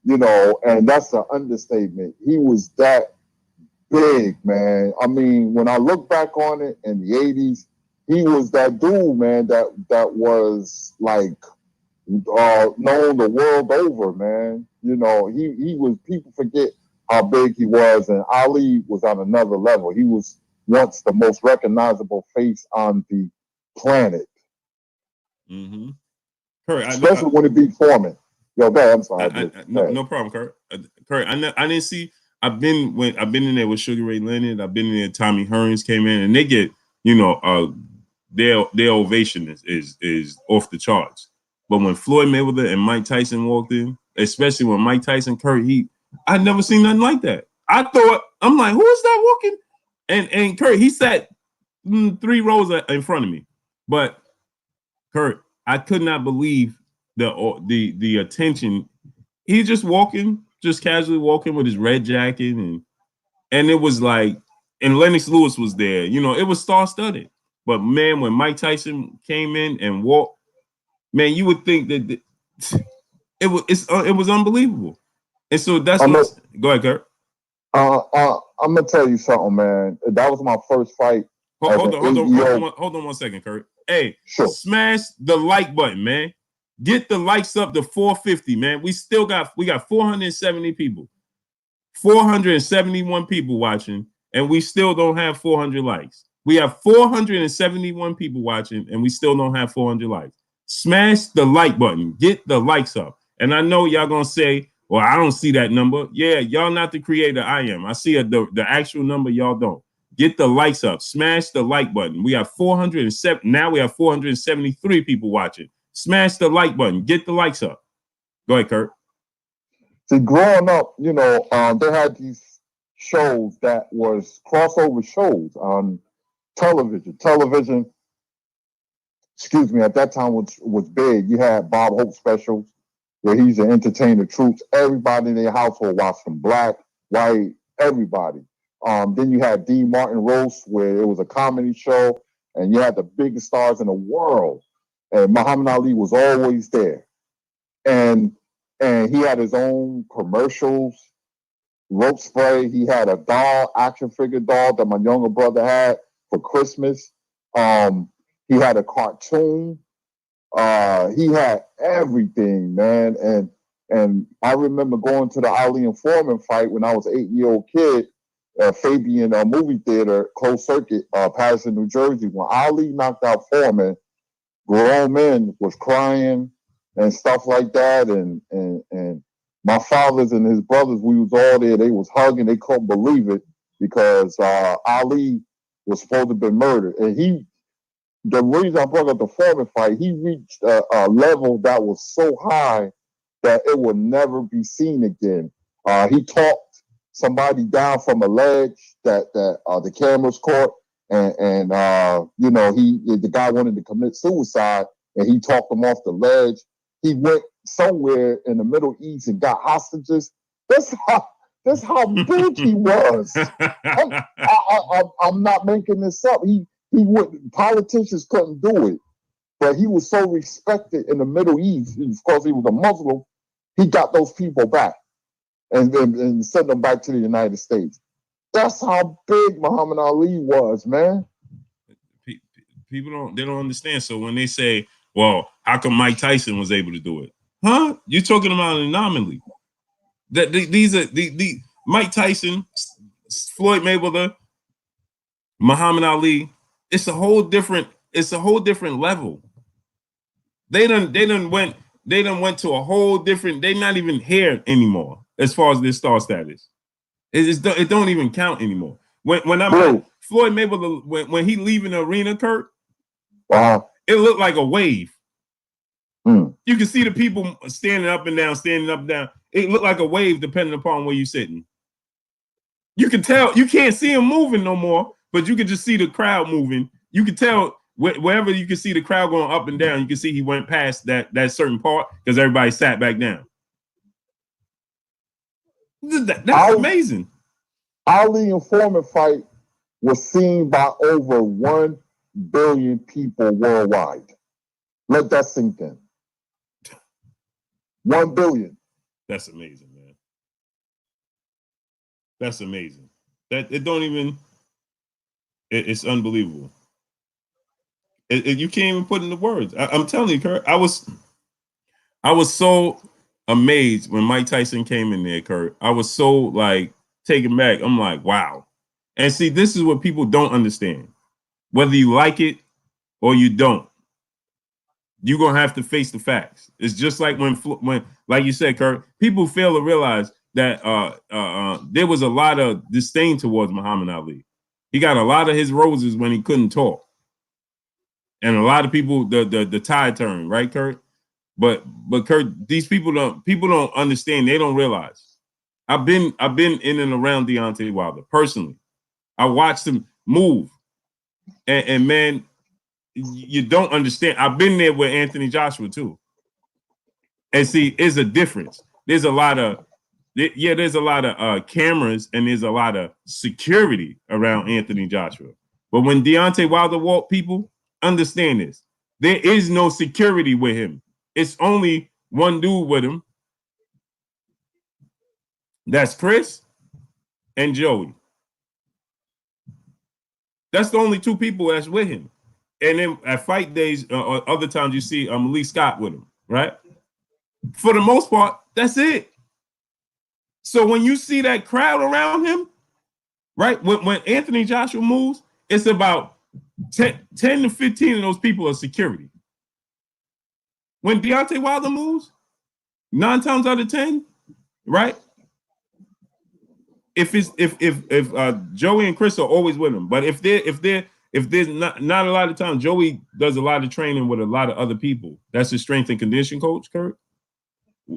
you know, and that's an understatement. He was that big, man. I mean, when I look back on it in the 80s, he was that dude, man, that was like known the world over, man. You know, he was, people forget how big he was, and Ali was on another level. He was once the most recognizable face on the planet. Mm-hmm. Kurt, especially when it beat Foreman. Yo, man, I'm sorry. No problem, Kurt. Kurt, I didn't see. I've been in there with Sugar Ray Leonard. I've been in there. Tommy Hearns came in, and they get, you know, their ovation is off the charts. But when Floyd Mayweather and Mike Tyson walked in, especially when Mike Tyson, Kurt, I'd never seen nothing like that. I'm like, who is that walking? And Kurt, he sat 3 rows in front of me. But Kurt, I could not believe the attention. He's just walking, just casually walking with his red jacket, and it was like, and Lennox Lewis was there. You know, it was star-studded. But man, when Mike Tyson came in and walked, man, you would think that it was unbelievable. And so that's what. Go ahead, Kurt. I'm gonna tell you something, man. That was my first fight. Hold on 1 second, Kurt. Hey, sure. Smash the like button, man. Get the likes up to 450, man. We got 470 people, 471 people watching, and we still don't have 400 likes. We have 471 people watching, and we still don't have 400 likes. Smash the like button. Get the likes up. And I know y'all gonna say, well, I don't see that number. Yeah, y'all not the creator. I am. I see the actual number. Y'all don't. Get the likes up. Smash the like button. We have 407. Now we have 473 people watching. Smash the like button. Get the likes up. Go ahead, Kurt. See, growing up, you know, they had these shows that was crossover shows on television. Television, excuse me, at that time was big. You had Bob Hope specials where he's an entertainer troops. Everybody in their household watched them, black, white, everybody. Then you had Dean Martin Roast, where it was a comedy show, and you had the biggest stars in the world. And Muhammad Ali was always there. And he had his own commercials, rope spray. He had a doll, action figure doll that my younger brother had for Christmas. He had a cartoon. He had everything, man. And I remember going to the Ali and Foreman fight when I was an 8-year-old kid. Fabian movie theater, closed circuit, Patterson, New Jersey. When Ali knocked out Foreman, grown men was crying and stuff like that. And my fathers and his brothers, we was all there. They was hugging. They couldn't believe it because Ali was supposed to have been murdered. And the reason I brought up the Foreman fight, he reached a level that was so high that it will never be seen again. He talked somebody down from a ledge that the cameras caught, and you know, the guy wanted to commit suicide, and he talked him off the ledge. He went somewhere in the Middle East and got hostages. That's how big he was. I'm not making this up. He would. Politicians couldn't do it, but he was so respected in the Middle East because he was a Muslim. He got those people back and sent them back to the United States. That's how big Muhammad Ali was, man. People don't understand. So when they say, well, how come Mike Tyson was able to do it? Huh? You're talking about an anomaly. That these are the Mike Tyson, Floyd Mayweather, Muhammad Ali. It's a whole different level. They done went to a whole different. They're not even here anymore as far as their star status. It don't even count anymore. When I'm Floyd Mayweather, when he leaving the arena, Kurt, it looked like a wave. You can see the people standing up and down. It looked like a wave depending upon where you're sitting. You can tell, you can't see him moving no more, but you can just see the crowd moving. You can tell wherever you can see the crowd going up and down, you can see he went past that certain part because everybody sat back down. That's amazing. Ali and Foreman fight was seen by over 1 billion people worldwide. Let that sink in. 1 billion. That's amazing, man. That's amazing. That it don't even. It's unbelievable. You can't even put in the words. I'm telling you, Kurt. I was so amazed when Mike Tyson came in there, Kurt. I was so like taken back. I'm like, wow. And see, this is what people don't understand. Whether you like it or you don't, you're gonna have to face the facts. It's just like when like you said, Kurt, people fail to realize that there was a lot of disdain towards Muhammad Ali. He got a lot of his roses when he couldn't talk. And a lot of people, the tide turned, right, Kurt? But Kurt, these people don't understand. They don't realize. I've been in and around Deontay Wilder personally. I watched him move, and man, you don't understand. I've been there with Anthony Joshua too, and see, there's a difference. There's a lot of cameras and there's a lot of security around Anthony Joshua. But when Deontay Wilder walked, people understand this. There is no security with him. It's only one dude with him. That's Chris and Joey. That's the only two people that's with him. And then at fight days, or other times you see Lee Scott with him, right? For the most part, that's it. So when you see that crowd around him, right? When Anthony Joshua moves, it's about 10 to 15 of those people are security. When Deontay Wilder moves, 9 times out of 10, right? If Joey and Chris are always with him, but if there's not a lot of time, Joey does a lot of training with a lot of other people. That's his strength and condition coach, Kurt.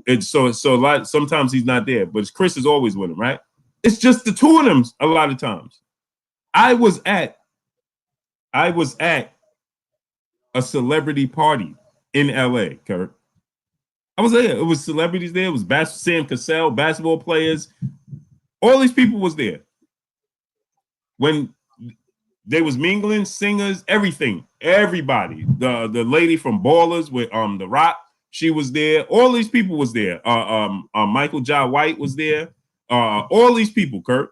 It's so a lot. Sometimes he's not there, but Chris is always with him, right? It's just the two of them a lot of times. I was at a celebrity party in LA, Kurt. I was there. It was celebrities there. It was Sam Cassell, basketball players. All these people was there. When they was mingling, singers, everything, everybody. The lady from Ballers with The Rock, she was there. All these people was there. Michael Jai White was there. All these people, Kurt.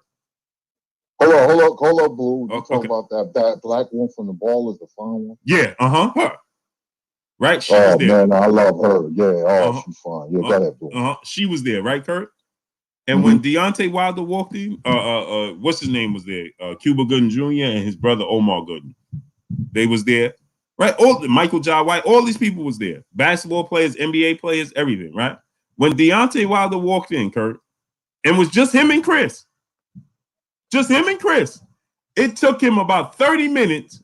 Hold up, Blue. You talking about that black one from the Ballers, the fine one? Yeah, her. Right? She was there. Man, I love her. Yeah, she's fine. Yeah, go ahead, Blue. She was there, right, Kurt? And when Deontay Wilder walked in, what's his name was there? Cuba Gooding Jr. and his brother Omar Gooding. They was there, right? Michael Jai White, all these people was there. Basketball players, NBA players, everything, right? When Deontay Wilder walked in, Kurt, and was just him and Chris. Just him and Chris. It took him about 30 minutes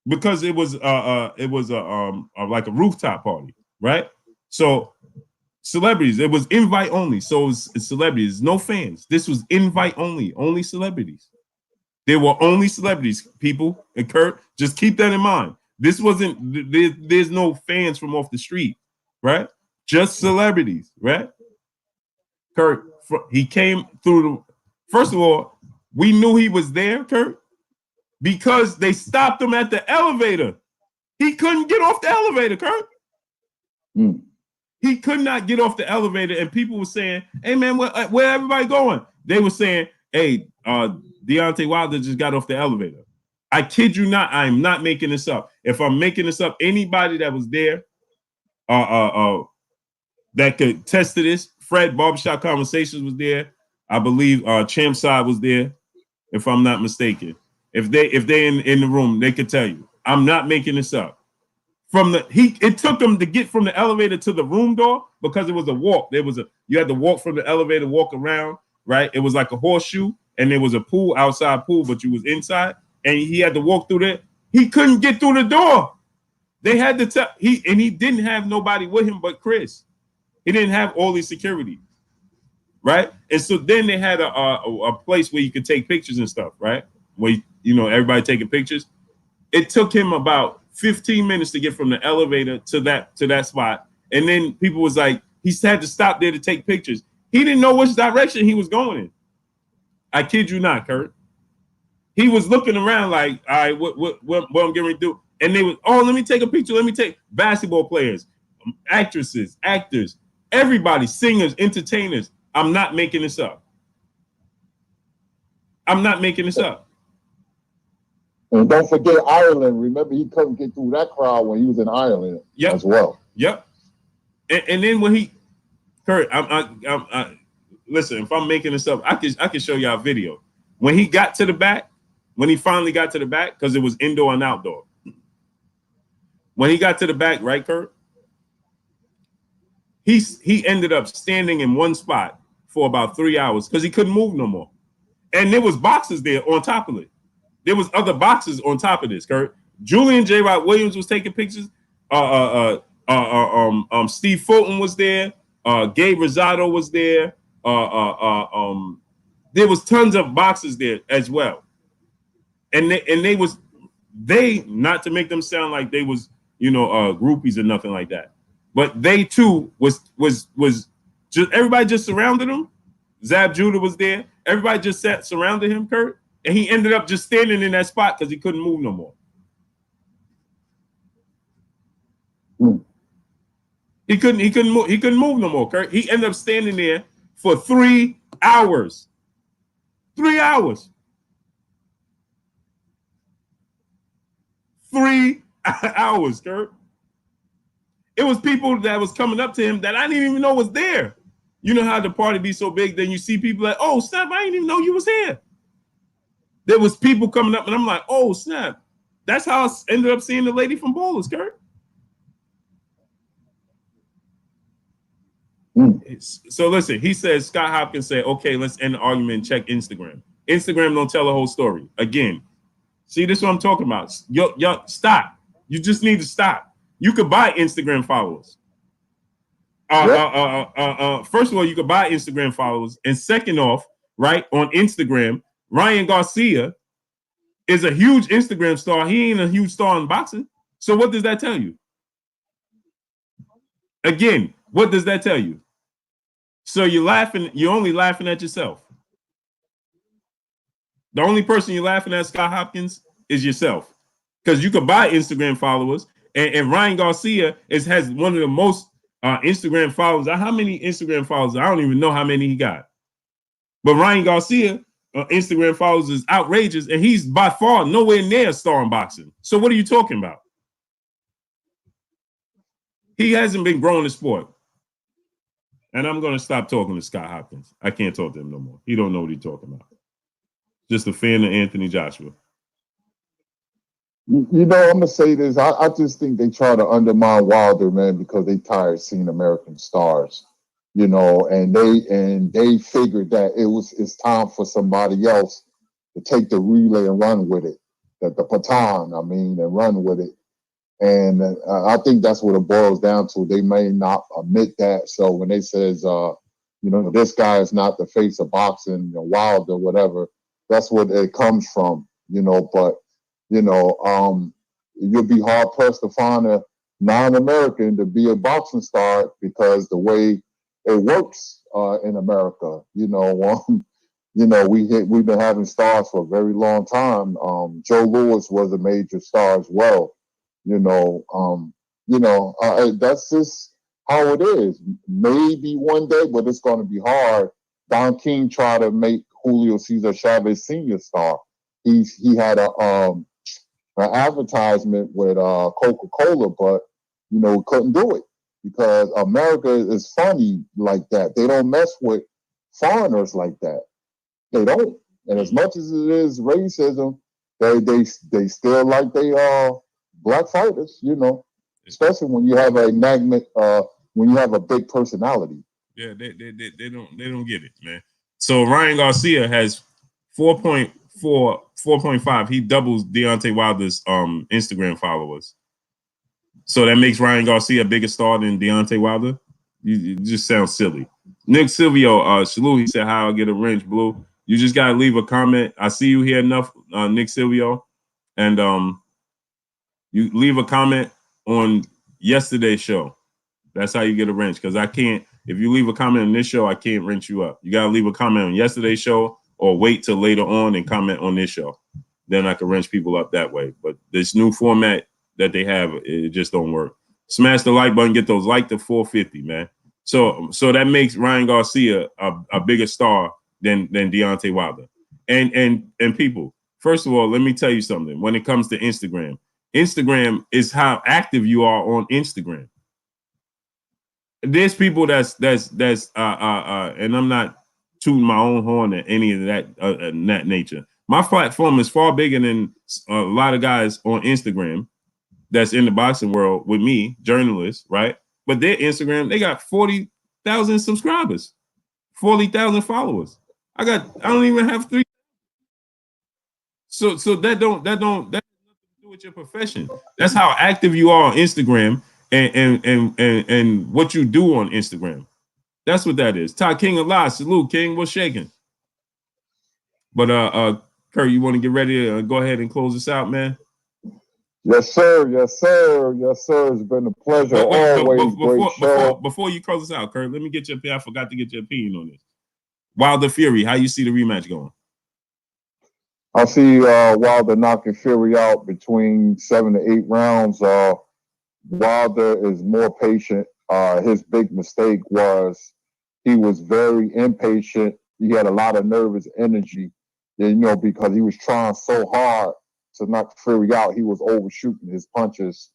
because it was like a rooftop party, right? So celebrities, it was invite only. So it's celebrities, no fans. This was invite only celebrities. There were only celebrities, people. And Kurt, just keep that in mind. This wasn't, there's no fans from off the street, right? Just celebrities, right? Kurt, he came through first of all, we knew he was there, Kurt, because they stopped him at the elevator. He couldn't get off the elevator, Kurt. He could not get off the elevator, and people were saying, hey, man, where everybody going? They were saying, hey, Deontay Wilder just got off the elevator. I kid you not, I'm not making this up. If I'm making this up, anybody that was there that could test to this, Fred, Barbershop Conversations was there. I believe Champ Side was there, if I'm not mistaken. If they in the room, they could tell you. I'm not making this up. It took them to get from the elevator to the room door because it was a walk. You had to walk from the elevator, walk around, right? It was like a horseshoe, and there was a pool, outside pool, but you was inside, and he had to walk through there. He couldn't get through the door. They had to tell he didn't have nobody with him but Chris. He didn't have all these security, right? And so then they had a place where you could take pictures and stuff, right? Where everybody taking pictures. It took him about 15 minutes to get from the elevator to that spot. And then people was like, he had to stop there to take pictures. He didn't know which direction he was going in. I kid you not, Kurt. He was looking around like, all right, what I'm getting ready to do? And they was, let me take a picture. Let me take basketball players, actresses, actors, everybody, singers, entertainers. I'm not making this up. I'm not making this up. And don't forget Ireland. Remember, he couldn't get through that crowd when he was in Ireland as well. Yep. And then when Kurt, listen, if I'm making this up, I can show y'all a video. When he got to the back, when he finally got to the back, because it was indoor and outdoor. When he got to the back, right, Kurt? He ended up standing in one spot for about 3 hours because he couldn't move no more. And there was boxes there on top of it. There was other boxes on top of this, Kurt. Julian J. Rod Williams was taking pictures. Steve Fulton was there. Gabe Rosado was there. There was tons of boxers there as well, and they not to make them sound like they was groupies or nothing like that, but they too was just everybody just surrounded him. Zab Judah was there. Everybody just surrounded him, Kurt, and he ended up just standing in that spot because he couldn't move no more. He couldn't move no more, Kurt. He ended up standing there for 3 hours. 3 hours. 3 hours, Kurt. It was people that was coming up to him that I didn't even know was there. You know how the party be so big, then you see people like, oh, snap, I didn't even know you was here. There was people coming up, and I'm like, oh, snap. That's how I ended up seeing the lady from Bowlers, Kurt. So listen, he says, Scott Hopkins said, okay, let's end the argument and check Instagram. Instagram don't tell the whole story. Again, see, this is what I'm talking about. Yo, stop. You just need to stop. You could buy Instagram followers. First of all, you could buy Instagram followers. And second off, right, on Instagram, Ryan Garcia is a huge Instagram star. He ain't a huge star in boxing. So what does that tell you? Again, what does that tell you? So you're only laughing at yourself. The only person you're laughing at, Scott Hopkins, is yourself. Because you could buy Instagram followers, and Ryan Garcia has one of the most Instagram followers. How many Instagram followers? I don't even know how many he got. But Ryan Garcia, Instagram followers is outrageous, and he's by far nowhere near a star in boxing. So what are you talking about? He hasn't been growing the sport. And I'm going to stop talking to Scott Hopkins. I can't talk to him no more. He don't know what he's talking about. Just a fan of Anthony Joshua. You know, I'm gonna say this. I just think they try to undermine Wilder, man, because they tired seeing American stars. You know, and they figured that it's time for somebody else to take the relay and run with it, the baton, and run with it. And I think that's what it boils down to. They may not admit that. So when they says, this guy is not the face of boxing, Wilder, whatever, that's what it comes from, But you'll be hard pressed to find a non-American to be a boxing star because the way it works in America, we've been having stars for a very long time. Joe Louis was a major star as well. That's just how it is. Maybe one day, but it's going to be hard. Don King tried to make Julio Cesar Chavez Sr. star. He had an advertisement with Coca-Cola, but couldn't do it because America is funny like that. They don't mess with foreigners like that. They don't. And as much as it is racism, they still like they are black fighters, especially when you have when you have a big personality. Yeah, they don't get it, man. So Ryan Garcia has 4.5. He doubles Deontay Wilder's Instagram followers. So that makes Ryan Garcia a bigger star than Deontay Wilder. You just sound silly. Nick Silvio, salute. He said, "How I get a wrench, Blue." You just gotta leave a comment. I see you here enough, Nick Silvio, and you leave a comment on yesterday's show. That's how you get a wrench. Because I can't. If you leave a comment on this show, I can't wrench you up. You gotta leave a comment on yesterday's show, or wait till later on and comment on this show. Then I can wrench people up that way. But this new format that they have, it just don't work. Smash the like button, get those like to 450, man. So that makes Ryan Garcia a bigger star than Deontay Wilder. And people, first of all, let me tell you something. When it comes to Instagram is how active you are on Instagram. There's people that's and I'm not tooting my own horn at any of that nature. My platform is far bigger than a lot of guys on Instagram that's in the boxing world with me, journalists, right? But their Instagram, they got 40,000 subscribers, 40,000 followers. I don't even have 3. So that don't have nothing to do with your profession. That's how active you are on Instagram. and what you do on Instagram. That's what that is. Ty King alive. Salute, King. What's shaking? But Kurt, you want to get ready to go ahead and close this out, man? Yes, sir. Yes, sir. Yes, sir. It's been a pleasure. Always great show. Before you close this out, Kurt, let me get your opinion. I forgot to get your opinion on this. Wilder Fury, how you see the rematch going? I see Wilder knocking Fury out between 7 to 8 rounds. Wilder is more patient. His big mistake was he was very impatient. He had a lot of nervous energy, because he was trying so hard to knock Fury out. He was overshooting his punches,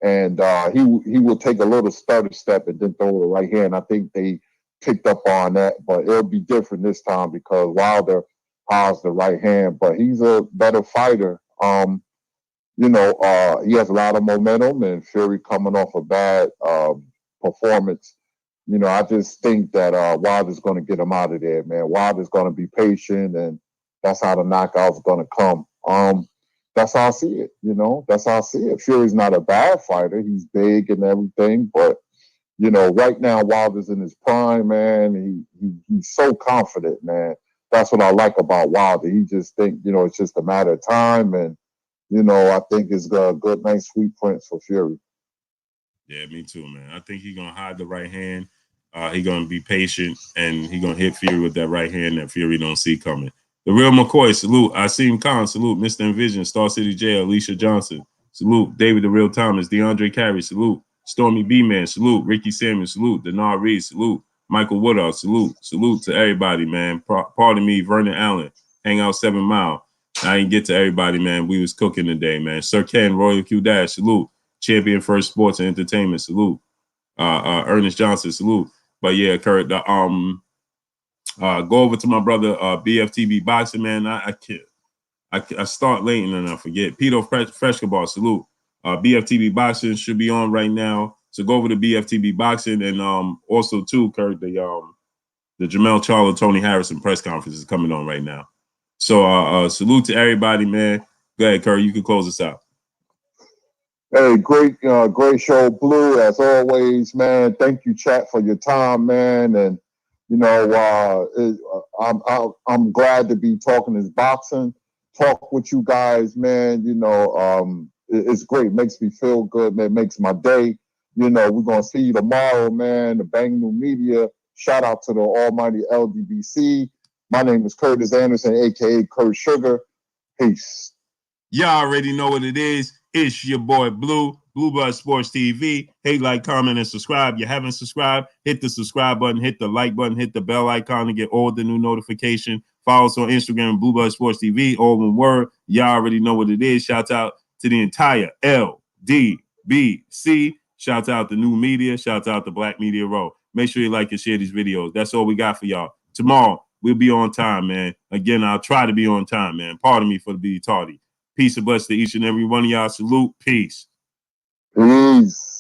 and he would take a little stutter step and then throw the right hand. I think they picked up on that, but it'll be different this time because Wilder has the right hand, but he's a better fighter. He has a lot of momentum, and Fury coming off a bad performance. I just think that Wilder's going to get him out of there, man. Wilder's going to be patient, and that's how the knockout's going to come. That's how I see it, That's how I see it. Fury's not a bad fighter. He's big and everything, but, right now Wilder's in his prime, man. He's so confident, man. That's what I like about Wilder. He just think, it's just a matter of time, and I think it's a good, nice sweet prints for Fury. Yeah, me too, man. I think he's gonna hide the right hand. He's gonna be patient, and he's gonna hit Fury with that right hand that Fury don't see coming. The Real McCoy, salute. Asim Khan, salute. Mr. Envision, Star City J, Alicia Johnson, salute. David the Real Thomas, DeAndre Carey, salute. Stormy B-Man, salute. Ricky Salmon, salute. Denard Reed, salute. Michael Woodall, salute. Salute to everybody, man. Pardon me, Vernon Allen, Hangout 7 Mile. I didn't get to everybody, man. We was cooking today, man. Sir Ken, Royal Q Dash, salute. Champion First Sports and Entertainment, salute. Ernest Johnson, salute. But yeah, Kurt, go over to my brother BFTB Boxing, man. I can't. I start late and then I forget. Peter Freshkabar, salute. BFTB Boxing should be on right now. So go over to BFTB Boxing, and also too, Kurt, the Jamel Charlo Tony Harrison press conference is coming on right now. So salute to everybody, man. Go ahead, Kurt. You can close us out. Hey, great show, Blue, as always, man. Thank you, chat, for your time, man. And I'm glad to be talking this boxing, talk with you guys, man. It's great. It makes me feel good, man. It makes my day. We're gonna see you tomorrow, man. The Bang New Media. Shout out to the almighty LDBC. My name is Curtis Anderson, aka Kurt Sugar. Peace. Y'all already know what it is. It's your boy Blue, Blue Blood Sports TV. Hey, like, comment, and subscribe. You haven't subscribed, hit the subscribe button, hit the like button, hit the bell icon to get all the new notification. Follow us on Instagram, Blue Blood Sports TV, all one word. Y'all already know what it is. Shout out to the entire LDBC. Shout out to New Media. Shout out to Black Media Row. Make sure you like and share these videos. That's all we got for y'all. Tomorrow, we'll be on time, man. Again, I'll try to be on time, man. Pardon me for the be tardy. Peace and bless to each and every one of y'all. Salute. Peace. Peace.